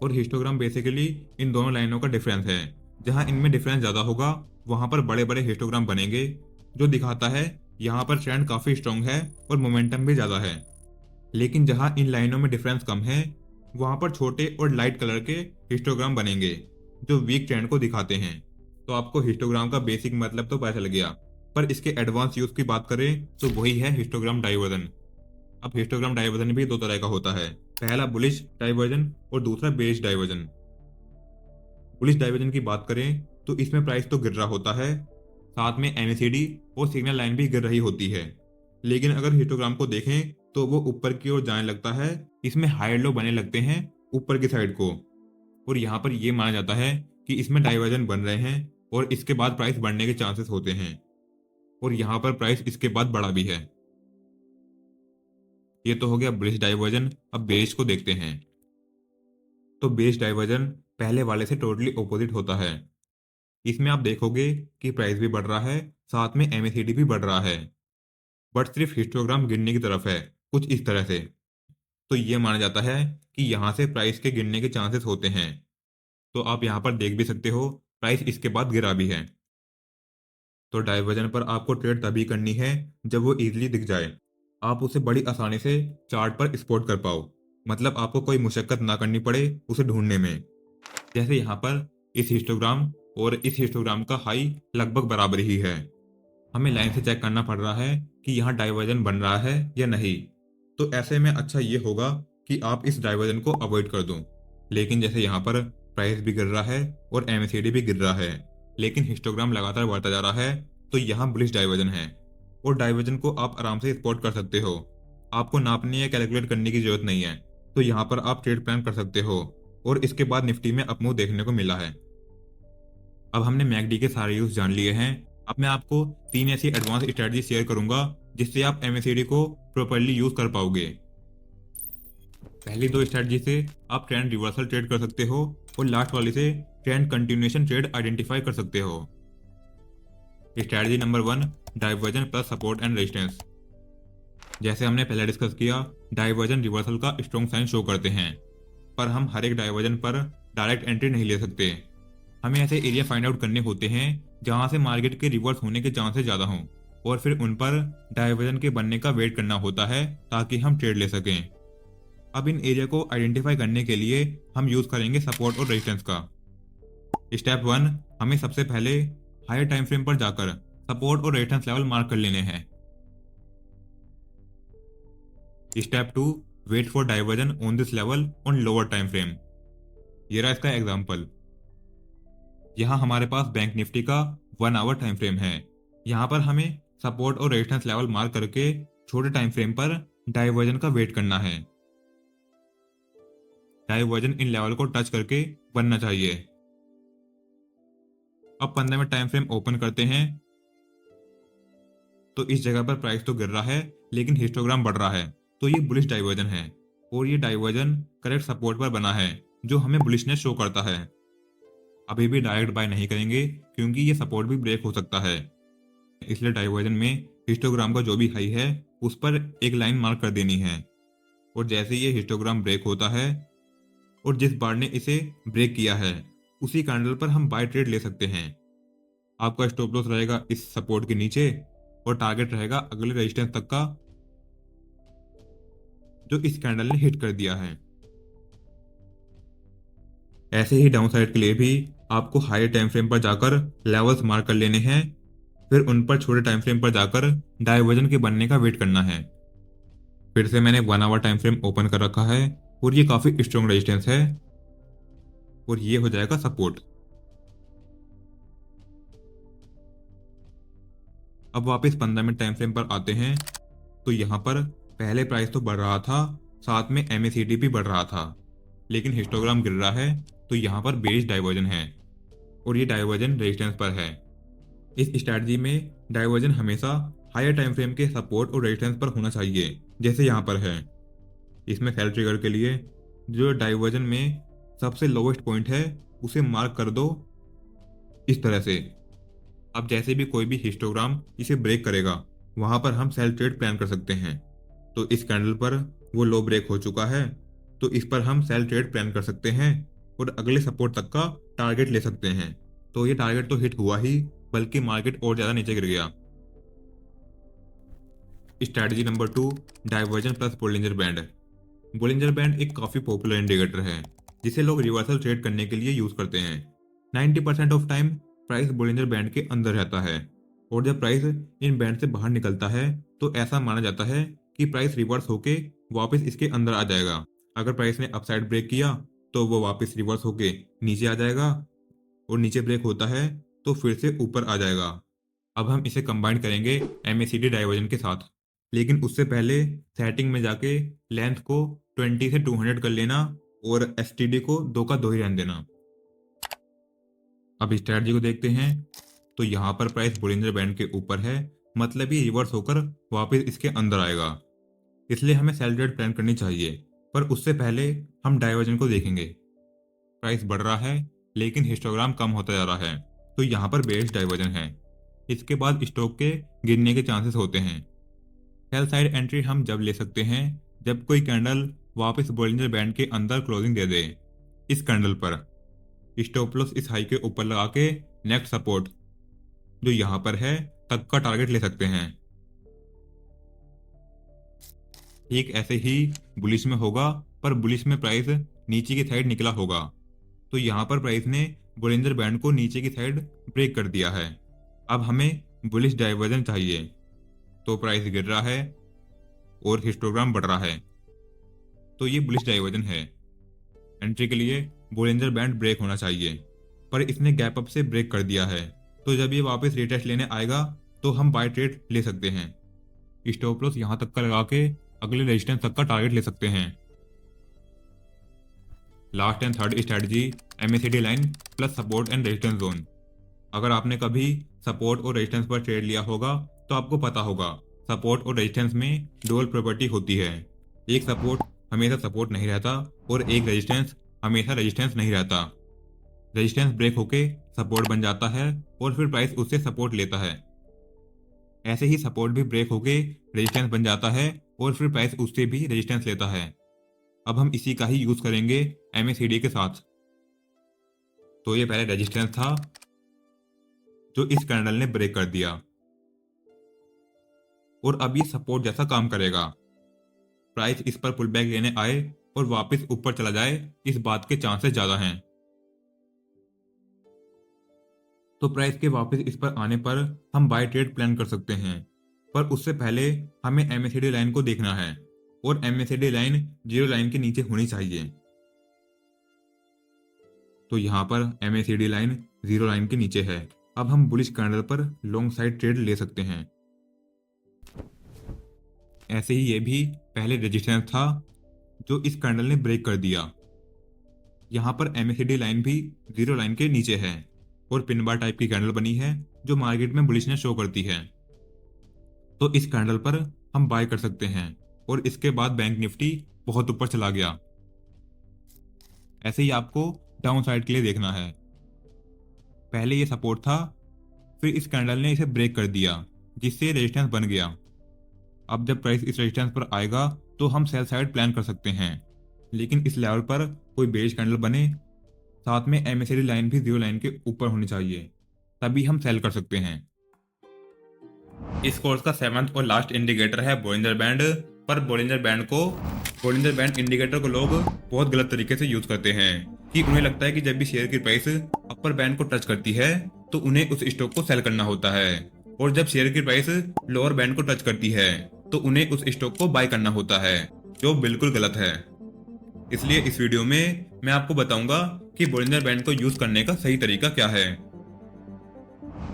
और हिस्टोग्राम बेसिकली इन दोनों लाइनों का डिफरेंस है। जहां इनमें डिफरेंस ज्यादा होगा वहां पर बड़े बड़े हिस्टोग्राम बनेंगे, जो दिखाता है यहाँ पर ट्रेंड काफी स्ट्रॉन्ग है और मोमेंटम भी ज्यादा है। लेकिन जहां इन लाइनों में डिफरेंस कम है वहां पर छोटे और लाइट कलर के हिस्टोग्राम बनेंगे, जो वीक ट्रेंड को दिखाते हैं। तो आपको हिस्टोग्राम का बेसिक मतलब तो पता चल गया, पर इसके एडवांस यूज की बात करें तो वही है हिस्टोग्राम डाइवर्जन। अब हिस्टोग्राम डाइवर्जन भी दो तरह का होता है, पहला बुलिश डाइवर्जन और दूसरा बेरिश डाइवर्जन। बुलिश डाइवर्जन की बात करें तो इसमें प्राइस तो गिर रहा होता है, साथ में MACD और सिग्नल लाइन भी गिर रही होती है। लेकिन अगर हिस्टोग्राम को देखें तो वो ऊपर की ओर जाने लगता है। इसमें हाई लो बने लगते हैं ऊपर की साइड को, और यहाँ पर यह माना जाता है कि इसमें डाइवर्जन बन रहे हैं और इसके बाद प्राइस बढ़ने के चांसेस होते हैं, और यहाँ पर प्राइस इसके बाद बढ़ा भी है। ये तो हो गया बुलिश डाइवर्जन। अब बेरिश को देखते हैं। तो बेरिश डाइवर्जन पहले वाले से टोटली ऑपोजिट होता है। इसमें आप देखोगे कि प्राइस भी बढ़ रहा है, साथ में MACD भी बढ़ रहा है, बट सिर्फ हिस्टोग्राम गिरने की तरफ है, कुछ इस तरह से। तो ये माना जाता है कि यहाँ से प्राइस के गिरने के चांसेस होते हैं। तो आप यहाँ पर देख भी सकते हो प्राइस इसके बाद गिरा भी है। तो डाइवर्जन पर आपको ट्रेड तभी करनी है जब वो इजीली दिख जाए, आप उसे बड़ी आसानी से चार्ट पर स्पॉट कर पाओ, मतलब आपको कोई मुशक्कत ना करनी पड़े उसे ढूंढने में। जैसे यहाँ पर इस हिस्टोग्राम और इस हिस्टोग्राम का हाई लगभग बराबर ही है। हमें लाइन से चेक करना पड़ रहा है कि यहाँ डाइवर्जन बन रहा है या नहीं। तो ऐसे में अच्छा ये होगा कि आप इस डाइवर्जन को अवॉइड कर दो। लेकिन जैसे यहाँ पर प्राइस भी गिर रहा है और MACD भी गिर रहा है, लेकिन हिस्टोग्राम लगातार बढ़ता जा रहा है, तो यहाँ बुलिश डाइवर्जन है। और डाइवर्जन को आप आराम से स्पॉट कर सकते हो, आपको नापने या कैलकुलेट करने की जरूरत नहीं है। तो यहाँ पर आप ट्रेड प्लान कर सकते हो, और इसके बाद निफ्टी में अपमूव देखने को मिला है। अब हमने MACD के सारे यूज जान लिए हैं। अब मैं आपको 3 ऐसी एडवांस स्ट्रेटजी शेयर करूंगा जिससे आप MACD को प्रॉपर्ली यूज कर पाओगे। पहली 2 स्ट्रेटजी से आप ट्रेंड रिवर्सल ट्रेड कर सकते हो और लास्ट वाली से ट्रेंड कंटिन्यूएशन ट्रेड आइडेंटिफाई कर सकते हो। Strategy number 1, diversion plus support and resistance. जैसे हमने पहले डिस्कस किया, डाइवर्जन रिवर्सल का स्ट्रॉन्ग साइन शो करते हैं, पर हम हर एक डाइवर्जन पर डायरेक्ट एंट्री नहीं ले सकते। हमें ऐसे एरिया फाइंड आउट करने होते हैं जहां से मार्केट के रिवर्स होने के चांसेस ज्यादा हों, और फिर उन पर डाइवर्जन के बनने का वेट करना होता है ताकि हम ट्रेड ले सकें। अब इन एरिया को आइडेंटिफाई करने के लिए हम यूज करेंगे सपोर्ट और रेजिस्टेंस का। स्टेप 1, हमें सबसे पहले हायर टाइम फ्रेम पर जाकर सपोर्ट और रेजिस्टेंस लेवल मार्क कर लेने हैं। Step 2, wait for divergence on this level on lower time frame. ये रहा इसका एग्जांपल। यहाँ हमारे पास बैंक निफ्टी का 1 आवर टाइम फ्रेम है। यहाँ पर हमें सपोर्ट और रेजिस्टेंस लेवल मार्क करके छोटे टाइम फ्रेम पर डाइवर्जन का वेट करना है। डाइवर्जन इन लेवल को टच करके बनना चाहिए। अब 15 मिनट टाइम फ्रेम ओपन करते हैं तो इस जगह पर प्राइस तो गिर रहा है लेकिन हिस्टोग्राम बढ़ रहा है, तो ये बुलिश डाइवर्जन है और ये डाइवर्जन करेक्ट सपोर्ट पर बना है जो हमें बुलिशनेस शो करता है। अभी भी डायरेक्ट बाय नहीं करेंगे क्योंकि ये सपोर्ट भी ब्रेक हो सकता है, इसलिए डाइवर्जन में हिस्टोग्राम का जो भी हाई है उस पर एक लाइन मार्क कर देनी है और जैसे ये हिस्टोग्राम ब्रेक होता है और जिस बार ने इसे ब्रेक किया है उसी कैंडल पर हम बाय ट्रेड ले सकते हैं। आपका स्टॉप लॉस रहेगा इस सपोर्ट के नीचे और टारगेट रहेगा अगले रेजिस्टेंस तक का जो इस कैंडल ने हिट कर दिया है। ऐसे ही डाउन साइड के लिए भी आपको हायर टाइम फ्रेम पर जाकर लेवल्स मार्क कर लेने हैं, फिर उन पर छोटे टाइम फ्रेम पर जाकर डाइवर्जन के बनने का वेट करना है। फिर से मैंने 1 आवर टाइम फ्रेम ओपन कर रखा है और ये काफी स्ट्रॉन्ग रेजिस्टेंस है और ये हो जाएगा सपोर्ट। अब वापस 15 मिनट टाइम फ्रेम पर आते हैं तो यहाँ पर पहले प्राइस तो बढ़ रहा था, साथ में MACD भी बढ़ रहा था, लेकिन हिस्टोग्राम गिर रहा है तो यहाँ पर बेरिश डाइवर्जन है और ये डाइवर्जन रेजिस्टेंस पर है। इस स्ट्रैटेजी में डाइवर्जन हमेशा हायर टाइम फ्रेम के सपोर्ट और रेजिस्टेंस पर होना चाहिए, जैसे यहाँ पर है। इसमें सेल ट्रिगर के लिए जो डाइवर्जन में सबसे लोवेस्ट पॉइंट है उसे मार्क कर दो इस तरह से। अब जैसे भी कोई भी हिस्टोग्राम इसे ब्रेक करेगा वहां पर हम सेल ट्रेड प्लान कर सकते हैं। तो इस कैंडल पर वो लो ब्रेक हो चुका है तो इस पर हम सेल ट्रेड प्लान कर सकते हैं और अगले सपोर्ट तक का टारगेट ले सकते हैं। तो ये टारगेट तो हिट हुआ ही, बल्कि मार्केट और ज्यादा नीचे गिर गया। Strategy number 2, diversion plus Bollinger band. Bollinger band एक काफी पॉपुलर इंडिकेटर है जिसे लोग रिवर्सल ट्रेड करने के लिए यूज करते हैं। 90% of time price Bollinger band के अंदर रहता है और जब प्राइस इन बैंड से बाहर निकलता है तो ऐसा माना जाता है कि प्राइस रिवर्स होके वापस इसके अंदर आ जाएगा। अगर प्राइस ने अपसाइड ब्रेक किया तो वो वापस रिवर्स होके नीचे आ जाएगा और नीचे ब्रेक होता है तो फिर से ऊपर आ जाएगा। अब हम इसे कंबाइन करेंगे MACD डाइवर्जन के साथ, लेकिन उससे पहले सेटिंग में जाके लेंथ को 20 से 200 कर लेना और STD को 2 का 2 ही रहने देना। अब स्ट्रैटेजी को देखते हैं तो यहाँ पर प्राइस बोलिंजर बैंड के ऊपर है, मतलब ये रिवर्स होकर वापस इसके अंदर आएगा, इसलिए हमें सेल ट्रेड प्लान करनी चाहिए। पर उससे पहले हम डाइवर्जन को देखेंगे। प्राइस बढ़ रहा है लेकिन हिस्टोग्राम कम होता जा रहा है तो यहाँ पर बेरिश डाइवर्जन है। इसके बाद स्टॉक के गिरने के चांसेस होते हैं। सेल साइड एंट्री हम जब ले सकते हैं जब कोई कैंडल वापस बोलिंजर बैंड के अंदर क्लोजिंग दे दे। इस कैंडल पर स्टॉप लॉस इस हाई के ऊपर लगा के नेक्स्ट सपोर्ट जो यहाँ पर है तक का टारगेट ले सकते हैं। ठीक ऐसे ही बुलिश में होगा, पर बुलिश में प्राइस नीचे की साइड निकला होगा तो यहाँ पर प्राइस ने बोलिंजर बैंड को नीचे की साइड ब्रेक कर दिया है। अब हमें बुलिश डाइवर्जन चाहिए तो प्राइस गिर रहा है और हिस्टोग्राम बढ़ रहा है तो ये बुलिश डाइवर्जन है। एंट्री के लिए बोलिंजर बैंड ब्रेक होना चाहिए, पर इसने गैप अप से ब्रेक कर दिया है तो जब ये वापस रीटेस्ट लेने आएगा तो हम बाय ट्रेड ले सकते हैं। स्टॉप लॉस यहाँ तक का लगा के अगले रेजिस्टेंस तक का टारगेट ले सकते हैं। Last and third strategy MACD line plus support and resistance zone. अगर आपने कभी सपोर्ट और रेजिस्टेंस पर ट्रेड लिया होगा तो आपको पता होगा सपोर्ट और रेजिस्टेंस में डुअल प्रॉपर्टी होती है। एक सपोर्ट हमेशा सपोर्ट नहीं रहता और एक रेजिस्टेंस हमेशा रेजिस्टेंस नहीं रहता। रेजिस्टेंस ब्रेक होके सपोर्ट बन जाता है और फिर प्राइस उससे सपोर्ट लेता है। ऐसे ही सपोर्ट भी ब्रेक होके रेजिस्टेंस बन जाता है और फिर प्राइस उससे भी रेजिस्टेंस लेता है। अब हम इसी का ही यूज करेंगे MACD के साथ। तो ये पहले रेजिस्टेंस था जो इस कैंडल ने ब्रेक कर दिया और अब ये सपोर्ट जैसा काम करेगा। प्राइस इस पर पुल बैक लेने आए और वापस ऊपर चला जाए, इस बात के चांसेस ज्यादा हैं। तो प्राइस के वापस इस पर आने पर हम बाय ट्रेड प्लान कर सकते हैं, पर उससे पहले हमें MACD लाइन को देखना है और MACD लाइन जीरो लाइन के नीचे होनी चाहिए। तो यहाँ पर MACD लाइन जीरो लाइन के नीचे है। अब हम बुलिश कैंडल पर लॉन्ग साइड ट्रेड ले सकते हैं। ऐसे ही ये भी पहले रेजिस्टेंस था जो इस कैंडल ने ब्रेक कर दिया। यहाँ पर MACD लाइन भी जीरो लाइन के नीचे है और पिन बार टाइप की कैंडल बनी है जो मार्केट में बुलिशनेस शो करती है। तो इस कैंडल पर हम बाय कर सकते हैं और इसके बाद बैंक निफ्टी बहुत ऊपर चला गया। ऐसे ही आपको डाउन साइड के लिए देखना है। पहले ये सपोर्ट था, फिर इस कैंडल ने इसे ब्रेक कर दिया जिससे रेजिस्टेंस बन गया। अब जब प्राइस इस रेजिस्टेंस पर आएगा तो हम सेल साइड प्लान कर सकते हैं, लेकिन इस लेवल पर कोई बेरिश कैंडल बने, साथ में MACD लाइन भी जीरो लाइन के ऊपर होनी चाहिए, तभी हम सेल कर सकते हैं। इस कोर्स का 7th और लास्ट इंडिकेटर है बोलिंजर बैंड। पर बोलिंजर बैंड इंडिकेटर को लोग बहुत गलत तरीके से यूज करते हैं कि उन्हें लगता है कि जब भी शेयर की प्राइस अपर बैंड को टच करती है तो उन्हें उस स्टॉक को सेल करना होता है, और जब शेयर की प्राइस लोअर बैंड को टच करती है तो उन्हें उस स्टॉक को बाय करना होता है, जो बिल्कुल गलत है। इसलिए इस वीडियो में मैं आपको बताऊंगा कि बोलिंजर बैंड को यूज करने का सही तरीका क्या है।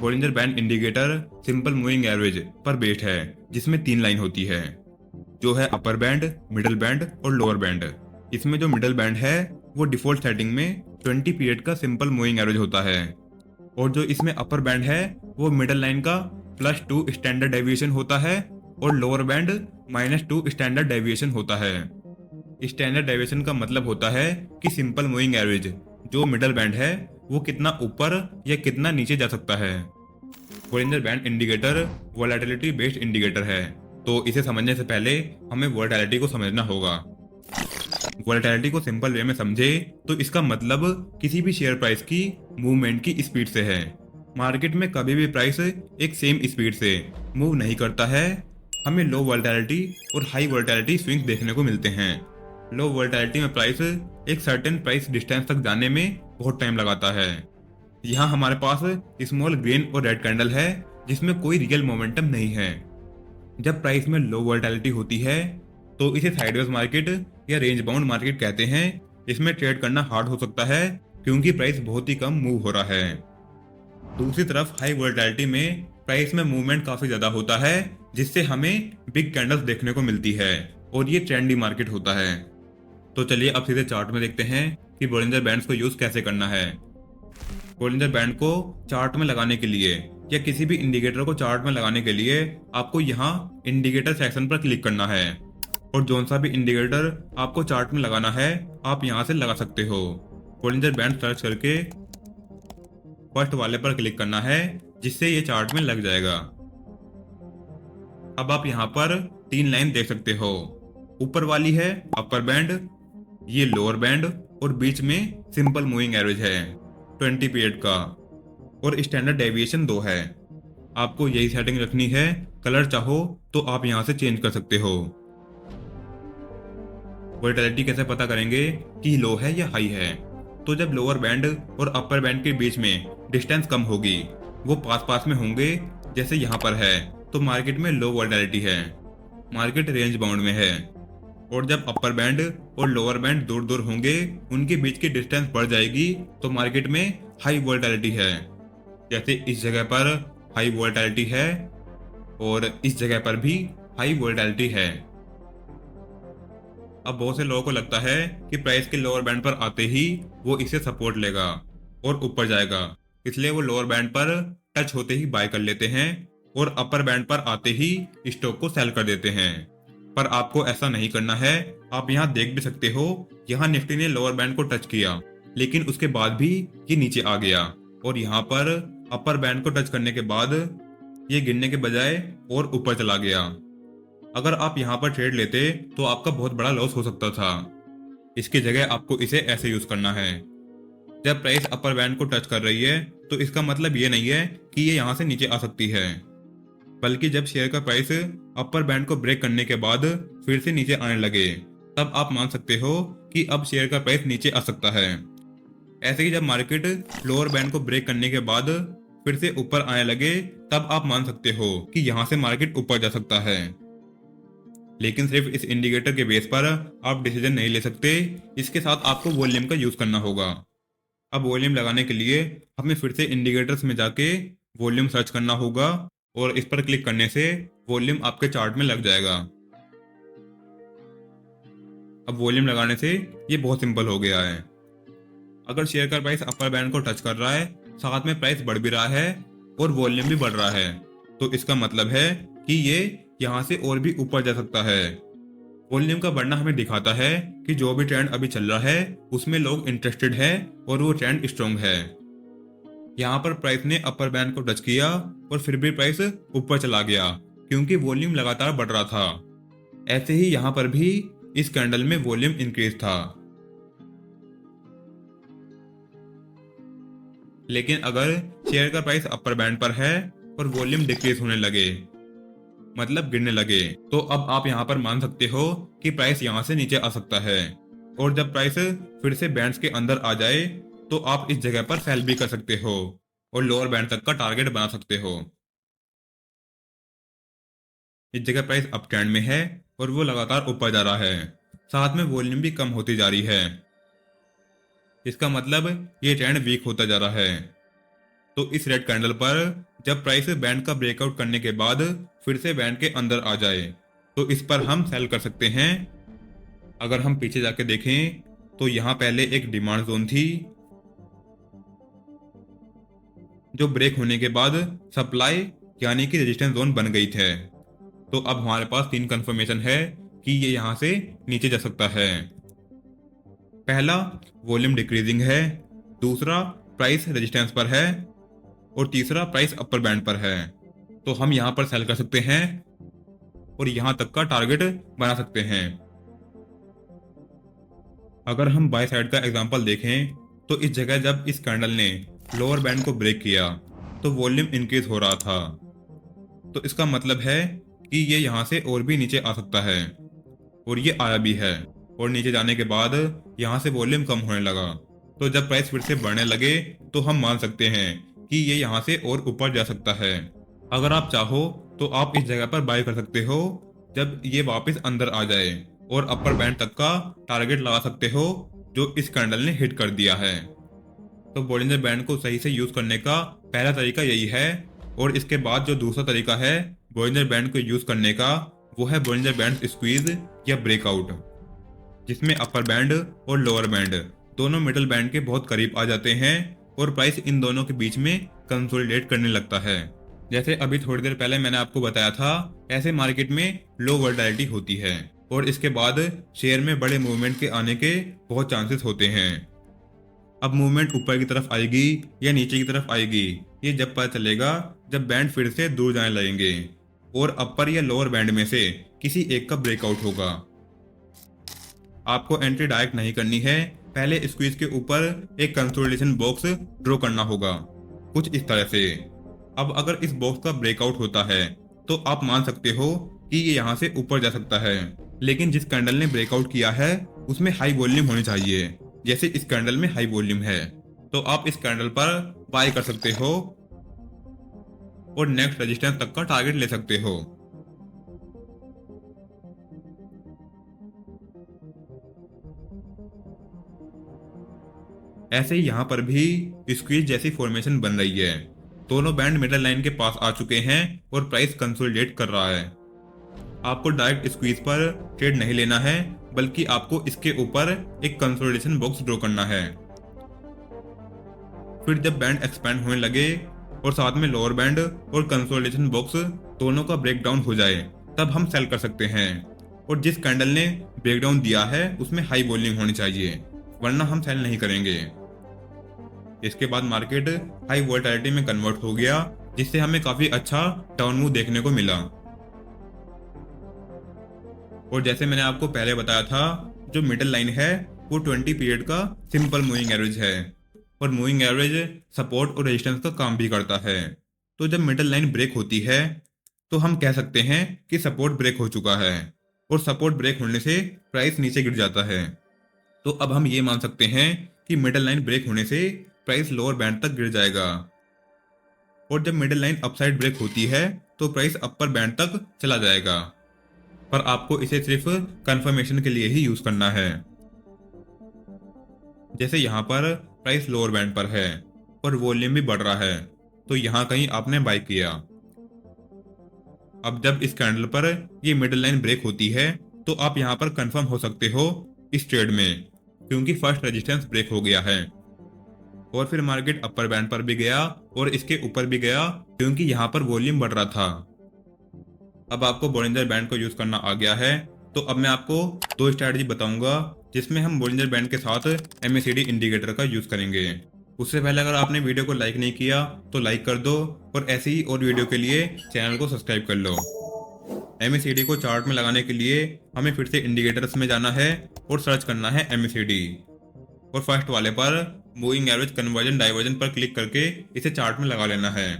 Bollinger band indicator simple moving average पर बेस्ड है, जिसमें 3 लाइन होती है, जो है अपर बैंड, मिडिल बैंड और लोअर बैंड। इसमें जो मिडिल बैंड है वो डिफॉल्ट सेटिंग में 20 पीरियड का सिंपल मूविंग एवरेज होता है, और जो इसमें अपर बैंड है वो मिडिल लाइन का +2 स्टैंडर्ड डेविएशन होता है और लोअर बैंड -2 स्टैंडर्ड डेविएशन होता है। स्टैंडर्ड डेविएशन का मतलब होता है कि सिंपल मूविंग एवरेज जो मिडिल बैंड है वो कितना ऊपर या कितना नीचे जा सकता है। Bollinger band indicator volatility based indicator है, तो इसे समझने से पहले हमें वोलेटिलिटी को समझना होगा। वोलेटिलिटी को सिंपल वे में समझे तो इसका मतलब किसी भी शेयर प्राइस की मूवमेंट की स्पीड से है। मार्केट में कभी भी प्राइस एक सेम स्पीड से मूव नहीं करता है। हमें लो वोलेटिलिटी और हाई वोलेटिलिटी स्विंग्स देखने को मिलते हैं। लो वोलेटिलिटी में प्राइस एक सर्टेन प्राइस डिस्टेंस तक जाने में बहुत टाइम लगाता है। यहाँ हमारे पास स्मॉल ग्रीन और रेड कैंडल है जिसमें कोई रियल मोमेंटम नहीं है। जब प्राइस में लो वोलेटिलिटी होती है तो इसे साइडवेज मार्केट या रेंज बाउंड मार्केट कहते हैं। इसमें ट्रेड करना हार्ड हो सकता है क्योंकि प्राइस बहुत ही कम मूव हो रहा है। दूसरी तरफ हाई वोलेटिलिटी में प्राइस में मूवमेंट काफी ज्यादा होता है, जिससे हमें बिग कैंडल्स देखने को मिलती है और ये ट्रेंडी मार्केट होता है। तो चलिए अब सीधे चार्ट में देखते हैं कि बोलिंजर बैंड्स को यूज कैसे करना है। बोलिंजर बैंड को चार्ट में लगाने के लिए या किसी भी इंडिकेटर को चार्ट में लगाने के लिए आपको यहाँ इंडिकेटर सेक्शन पर क्लिक करना है, और जोन सा भी इंडिकेटर आपको चार्ट में लगाना है आप यहाँ से लगा सकते हो। बोलिंजर बैंड सर्च करके फर्स्ट वाले पर क्लिक करना है, जिससे ये चार्ट में लग जाएगा। अब आप यहाँ पर 3 लाइन देख सकते हो। ऊपर वाली है अपर बैंड, ये लोअर बैंड, और बीच में सिंपल मूविंग एवरेज है 20 पीरियड का, और स्टैंडर्ड डेविएशन 2 है। आपको यही सेटिंग रखनी है। कलर चाहो तो आप यहाँ से चेंज कर सकते हो। वोलेटिलिटी कैसे पता करेंगे कि लो है या हाई है? तो जब लोअर बैंड और अपर बैंड के बीच में डिस्टेंस कम होगी, वो पास पास में होंगे जैसे यहाँ पर है, तो मार्केट में लो वोलेटिलिटी है, मार्केट रेंज बाउंड में है। और जब अपर बैंड और लोअर बैंड दूर दूर होंगे, उनके बीच की डिस्टेंस बढ़ जाएगी, तो मार्केट में हाई वोलेटिलिटी है। जैसे इस जगह पर हाई वोलेटिलिटी है और इस जगह पर भी हाई वोलेटिलिटी है। अब बहुत से लोगों को लगता है कि प्राइस के लोअर बैंड पर आते ही वो इसे सपोर्ट लेगा और ऊपर जाएगा, इसलिए वो लोअर बैंड पर टच होते ही बाय कर लेते हैं और अपर बैंड पर आते ही स्टॉक को सेल कर देते हैं। पर आपको ऐसा नहीं करना है। आप यहाँ देख भी सकते हो, यहाँ निफ्टी ने लोअर बैंड को टच किया, लेकिन उसके बाद भी ये नीचे आ गया, और यहाँ पर अपर बैंड को टच करने के बाद ये गिरने के बजाय और ऊपर चला गया। अगर आप यहाँ पर ट्रेड लेते तो आपका बहुत बड़ा लॉस हो सकता था। इसकी जगह आपको इसे ऐसे यूज करना है। जब प्राइस अपर बैंड को टच कर रही है तो इसका मतलब ये नहीं है कि ये यहाँ से नीचे आ सकती है, बल्कि जब शेयर का प्राइस अपर बैंड को ब्रेक करने के बाद फिर से नीचे आने लगे, तब आप मान सकते हो कि अब शेयर का प्राइस नीचे आ सकता है। ऐसे ही जब मार्केट लोअर बैंड को ब्रेक करने के बाद फिर से ऊपर आने लगे तब आप मान सकते हो कि यहाँ से मार्केट ऊपर जा सकता है। लेकिन सिर्फ इस इंडिकेटर के बेस पर आप डिसीजन नहीं ले सकते, इसके साथ आपको वॉल्यूम का यूज करना होगा। अब वॉल्यूम लगाने के लिए हमें फिर से इंडिकेटर्स में जाके वॉल्यूम सर्च करना होगा और इस पर क्लिक करने से वॉल्यूम आपके चार्ट में लग जाएगा। अब वॉल्यूम लगाने से ये बहुत सिंपल हो गया है। अगर शेयर का प्राइस अपर बैंड को टच कर रहा है, साथ में प्राइस बढ़ भी रहा है और वॉल्यूम भी बढ़ रहा है, तो इसका मतलब है कि ये यहाँ से और भी ऊपर जा सकता है। वॉल्यूम का बढ़ना हमें दिखाता है कि जो भी ट्रेंड अभी चल रहा है उसमें लोग इंटरेस्टेड है और वो ट्रेंड स्ट्रॉन्ग है। यहाँ पर प्राइस ने अपर बैंड को टच किया और फिर भी प्राइस ऊपर चला गया क्योंकि वॉल्यूम लगातार बढ़ रहा था। ऐसे ही यहाँ पर भी इस कैंडल में वॉल्यूम इंक्रीज था। लेकिन अगर शेयर का प्राइस अपर बैंड पर है और वॉल्यूम डिक्रीज होने लगे, मतलब गिरने लगे, तो अब आप यहाँ पर मान सकते हो कि प्राइस यहाँ से नीचे आ सकता है। और जब प्राइस फिर से बैंड्स के अंदर आ जाए तो आप इस जगह पर सेल भी कर सकते हो और लोअर बैंड तक का टारगेट बना सकते हो। इस जगह प्राइस अप ट्रेंड में है और वो लगातार ऊपर जा रहा है, साथ में वॉल्यूम भी कम होती जा रही है। इसका मतलब ये ट्रेंड वीक होता जा रहा है। तो इस रेड कैंडल पर जब प्राइस बैंड का ब्रेकआउट करने के बाद फिर से बैंड के अंदर आ जाए तो इस पर हम सेल कर सकते हैं। अगर हम पीछे जाके देखें तो यहाँ पहले एक डिमांड जोन थी जो ब्रेक होने के बाद सप्लाई यानी कि रेजिस्टेंस जोन बन गई थे। तो अब हमारे पास 3 कंफर्मेशन है कि ये यहाँ से नीचे जा सकता है। पहला, वॉल्यूम डिक्रीजिंग है, दूसरा प्राइस रेजिस्टेंस पर है और तीसरा प्राइस अपर बैंड पर है। तो हम यहाँ पर सेल कर सकते हैं और यहाँ तक का टारगेट बना सकते हैं। अगर हम बाय साइड का एग्जांपल देखें तो इस जगह जब इस कैंडल ने लोअर बैंड को ब्रेक किया तो वॉल्यूम इंक्रीज हो रहा था। तो इसका मतलब है कि ये यहाँ से और भी नीचे आ सकता है और ये आया भी है और नीचे जाने के बाद यहाँ से वॉल्यूम कम होने लगा। तो जब प्राइस फिर से बढ़ने लगे तो हम मान सकते हैं कि ये यहाँ से और ऊपर जा सकता है। अगर आप चाहो तो आप इस जगह पर बाय कर सकते हो जब ये वापस अंदर आ जाए और अपर बैंड तक का टारगेट लगा सकते हो जो इस कैंडल ने हिट कर दिया है। तो बॉलिंजर बैंड को सही से यूज करने का पहला तरीका यही है। और इसके बाद जो दूसरा तरीका है बॉलिंजर बैंड को यूज करने का, वो है बॉलिंजर बैंड स्क्वीज या ब्रेकआउट, जिसमें अपर बैंड और लोअर बैंड दोनों मिडल बैंड के बहुत करीब आ जाते हैं और प्राइस इन दोनों के बीच में कंसोलिडेट करने लगता है। जैसे अभी थोड़ी देर पहले मैंने आपको बताया था, ऐसे मार्केट में लो वोलेटिलिटी होती है और इसके बाद शेयर में बड़े मूवमेंट के आने के बहुत चांसेस होते हैं। अब मूवमेंट ऊपर की तरफ आएगी या नीचे की तरफ आएगी, ये जब पता चलेगा जब बैंड फिर से दूर जाने लगेंगे और अपर या लोअर बैंड में से किसी एक का ब्रेकआउट होगा। आपको एंट्री डायरेक्ट नहीं करनी है, पहले स्क्वीज के ऊपर एक कंसोलिडेशन बॉक्स ड्रॉ करना होगा कुछ इस तरह से। अब अगर इस बॉक्स का ब्रेकआउट होता है तो आप मान सकते हो कि ये यहाँ से ऊपर जा सकता है। लेकिन जिस कैंडल ने ब्रेकआउट किया है उसमें हाई वॉल्यूम होनी चाहिए, जैसे इस कैंडल में हाई वॉल्यूम है। तो आप इस कैंडल पर बाय कर सकते हो और नेक्स्ट रेजिस्टेंस तक का टारगेट ले सकते हो। ऐसे ही यहाँ पर भी स्क्वीज जैसी फॉर्मेशन बन रही है। दोनों बैंड मिडल लाइन के पास आ चुके हैं और प्राइस कंसोलिडेट कर रहा है। आपको डायरेक्ट स्क्वीज पर ट्रेड नहीं लेना है, बल्कि आपको इसके ऊपर एक कंसोलिडेशन बॉक्स ड्रॉ करना है। फिर जब बैंड एक्सपैंड होने लगे और साथ में लोअर बैंड और कंसोलिडेशन बॉक्स दोनों का ब्रेकडाउन हो जाए, तब हम सेल कर सकते हैं। और जिस कैंडल ने ब्रेकडाउन दिया है उसमें हाई वॉल्यूम होनी चाहिए, वरना हम सेल नहीं करेंगे। इसके बाद मार्केट हाई वोलेटिलिटी में कन्वर्ट हो गया, जिससे हमें काफी अच्छा डाउन मूव देखने को मिला। और जैसे मैंने आपको पहले बताया था, जो मिडल लाइन है वो 20 पीरियड का सिंपल मूविंग एवरेज है और मूविंग एवरेज सपोर्ट और रेजिस्टेंस का काम भी करता है। तो जब मिडल लाइन ब्रेक होती है तो हम कह सकते हैं कि सपोर्ट ब्रेक हो चुका है और सपोर्ट ब्रेक होने से प्राइस नीचे गिर जाता है। तो अब हम ये मान सकते हैं कि मिडल लाइन ब्रेक होने से प्राइस लोअर बैंड तक गिर जाएगा। और जब मिडिल लाइन अपसाइड ब्रेक होती है तो प्राइस अपर बैंड तक चला जाएगा, पर आपको इसे सिर्फ कंफर्मेशन के लिए ही यूज करना है। जैसे यहाँ पर प्राइस लोअर बैंड पर है और वॉल्यूम भी बढ़ रहा है, तो यहाँ कहीं आपने बाय किया। अब जब इस कैंडल पर ये मिडिल लाइन ब्रेक होती है तो आप यहाँ पर कंफर्म हो सकते हो इस ट्रेड में, क्योंकि फर्स्ट रेजिस्टेंस ब्रेक हो गया है और फिर मार्केट अपर बैंड पर भी गया और इसके ऊपर भी गया, क्योंकि यहाँ पर वॉल्यूम बढ़ रहा था। अब आपको बॉलिंजर बैंड को यूज करना आ गया है, तो अब मैं आपको दो स्ट्रैटेजी बताऊंगा जिसमें हम बॉलिंजर बैंड के साथ MACD इंडिकेटर का यूज करेंगे। उससे पहले अगर आपने वीडियो को लाइक नहीं किया तो लाइक कर दो और ऐसी ही और वीडियो के लिए चैनल को सब्सक्राइब कर लो। MACD को चार्ट में लगाने के लिए हमें फिर से इंडिकेटर्स में जाना है और सर्च करना है MACD, और फर्स्ट वाले पर मूविंग एवरेज कन्वर्जन डाइवर्जन पर क्लिक करके इसे चार्ट में लगा लेना है।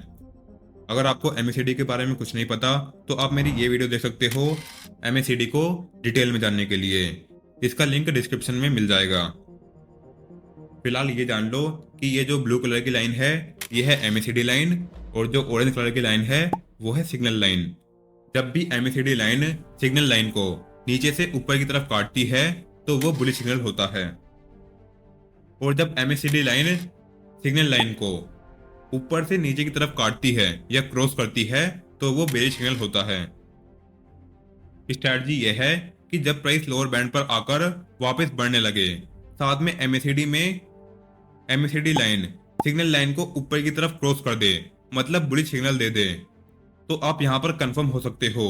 अगर आपको MACD के बारे में कुछ नहीं पता तो आप मेरी ये वीडियो देख सकते हो MACD को डिटेल में जानने के लिए। इसका लिंक डिस्क्रिप्शन में मिल जाएगा। फिलहाल ये जान लो कि ये जो ब्लू कलर की लाइन है ये है MACD लाइन, और जो ऑरेंज कलर की लाइन है वो है सिग्नल लाइन। जब भी MACD लाइन सिग्नल लाइन को नीचे से ऊपर की तरफ काटती है तो वो बुलिश सिग्नल होता है, और जब MACD लाइन सिग्नल लाइन को ऊपर से नीचे की तरफ काटती है या क्रॉस करती है तो वो बेरिश सिग्नल होता है। स्ट्रैटेजी ये है कि जब प्राइस लोअर बैंड पर आकर वापस बढ़ने लगे, साथ में MACD लाइन सिग्नल लाइन को ऊपर की तरफ क्रॉस कर दे, मतलब बुलिश सिग्नल दे दे, तो आप यहां पर कंफर्म हो सकते हो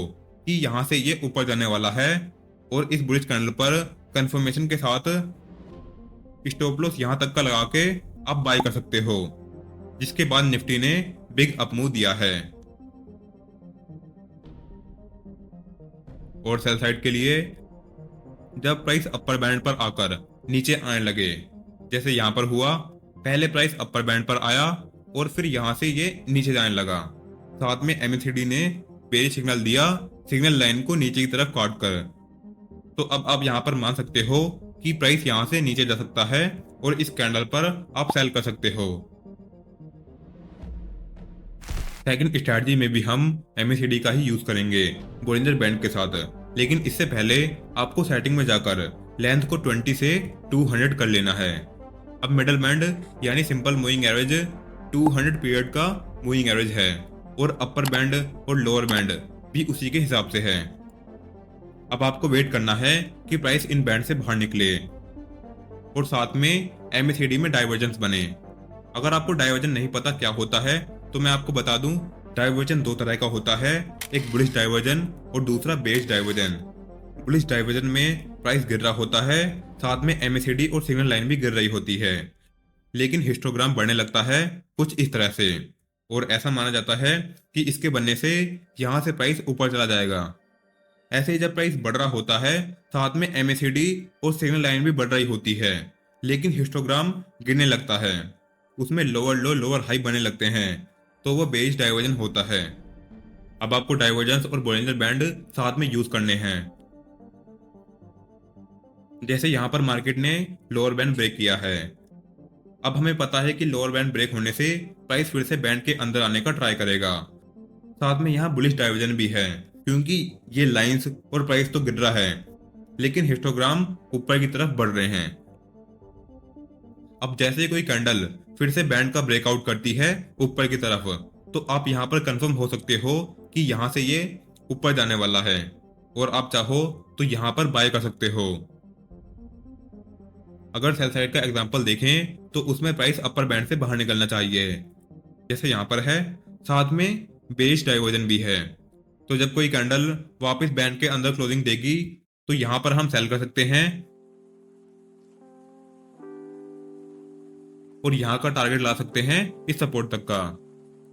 कि यहां से ये ऊपर जाने वाला है, और इस बुलिश कैंडल पर कंफर्मेशन के साथ स्टॉप लॉस यहां तक का लगा के आप बाय कर सकते हो, जिसके बाद निफ्टी ने बिग अप मूव दिया है। और सेल साइड के लिए जब प्राइस अपर बैंड पर आकर नीचे आने लगे, जैसे यहां पर हुआ, पहले प्राइस अपर बैंड पर आया और फिर यहां से ये नीचे जाने लगा, साथ में MACD ने बेरिश सिग्नल दिया सिग्नल लाइन को नीचे की तरफ काट कर, तो अब आप यहां पर मान सकते हो कि प्राइस यहां से नीचे जा सकता है और इस कैंडल पर आप सेल कर सकते हो। सेकंड स्ट्रैटेजी में भी हम MACD का ही यूज करेंगे बॉलिंजर बैंड के साथ, लेकिन इससे पहले आपको सेटिंग में जाकर लेंथ को 20 से 200 कर लेना है। अब मिडल बैंड यानी सिंपल मूविंग एवरेज 200 पीरियड का मूविंग एवरेज है, और अपर बैंड और लोअर बैंड भी उसी के हिसाब से है। अब आपको वेट करना है कि प्राइस इन बैंड से बाहर निकले और साथ में MACD में डाइवर्जेंस बने। अगर आपको डाइवर्जन नहीं पता क्या होता है तो मैं आपको बता दूं, डाइवर्जन दो तरह का होता है, एक बुलिश डाइवर्जन और दूसरा बेरिश डाइवर्जन। बुलिश डाइवर्जन में प्राइस गिर रहा होता है, साथ में MACD और सिग्नल लाइन भी गिर रही होती है, लेकिन हिस्टोग्राम बढ़ने लगता है कुछ इस तरह से, और ऐसा माना जाता है कि इसके बनने से यहां से प्राइस ऊपर चला जाएगा। ऐसे ही जब प्राइस बढ़ रहा होता है, साथ में MACD और सिग्नल लाइन भी बढ़ रही होती है, लेकिन हिस्टोग्राम गिरने लगता है, उसमें लोअर लो लोअर हाई बनने लगते हैं, तो वो बेरिश डाइवर्जन होता है। अब आपको डाइवर्जेंस और बॉलिंजर बैंड साथ में यूज करने हैं। जैसे यहां पर मार्केट ने लोअर बैंड ब्रेक किया है, अब हमें पता है कि लोअर बैंड ब्रेक होने से प्राइस फिर से बैंड के अंदर आने का ट्राई करेगा। साथ में यहाँ बुलिश डाइवर्जन भी है, क्योंकि ये लाइंस और प्राइस तो गिर रहा है, लेकिन हिस्टोग्राम ऊपर की तरफ बढ़ रहे हैं। अब जैसे कोई कैंडल फिर से बैंड का ब्रेकआउट करती है ऊपर की तरफ, तो आप यहाँ पर कंफर्म हो सकते हो कि यहाँ से ये ऊपर जाने वाला है, और आप चाहो तो यहाँ पर बाय कर सकते हो। अगर सेल साइड का एग्जांपल देखें तो उसमें प्राइस अपर बैंड से बाहर निकलना चाहिए, जैसे यहाँ पर है, साथ में बेरिश डाइवर्जन भी है। तो जब कोई कैंडल वापस बैंड के अंदर क्लोजिंग देगी तो यहाँ पर हम सेल कर सकते हैं, और यहाँ का टारगेट ला सकते हैं इस सपोर्ट तक का।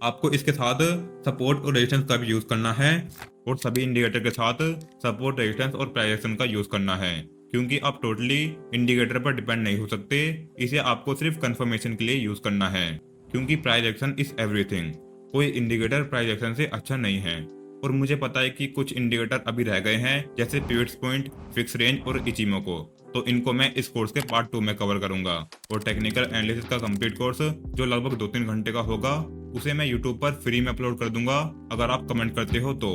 आपको इसके साथ सपोर्ट और रेजिस्टेंस का भी यूज करना है, और सभी इंडिकेटर के साथ सपोर्ट रेजिस्टेंस और प्राइस एक्शन का यूज करना है, क्योंकि आप टोटली इंडिकेटर पर डिपेंड नहीं हो सकते। इसे आपको सिर्फ कंफर्मेशन के लिए यूज करना है, क्योंकि प्राइस एक्शन इज एवरीथिंग। कोई इंडिकेटर प्राइस एक्शन से अच्छा नहीं है, और मुझे पता है कि कुछ इंडिकेटर अभी रह गए हैं, जैसे पिवट पॉइंट, फिक्स रेंज और इचिमोको, तो इनको मैं इस कोर्स के पार्ट 2 में कवर करूंगा। और टेक्निकल एनालिसिस का कंप्लीट कोर्स जो लगभग 2-3 घंटे का होगा उसे मैं यूट्यूब पर फ्री में अपलोड कर दूंगा अगर आप कमेंट करते हो तो।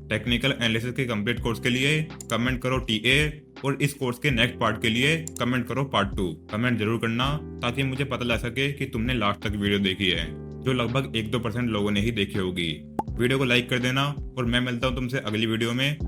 टेक्निकल एनालिसिस के कंप्लीट कोर्स के लिए कमेंट करो TA और इस कोर्स के नेक्स्ट पार्ट के लिए कमेंट करो पार्ट 2। कमेंट जरूर करना ताकि मुझे पता लग सके कि तुमने लास्ट तक वीडियो देखी है, जो लगभग 1-2% लोगों ने ही देखी होगी। वीडियो को लाइक कर देना और मैं मिलता हूँ तुमसे अगली वीडियो में।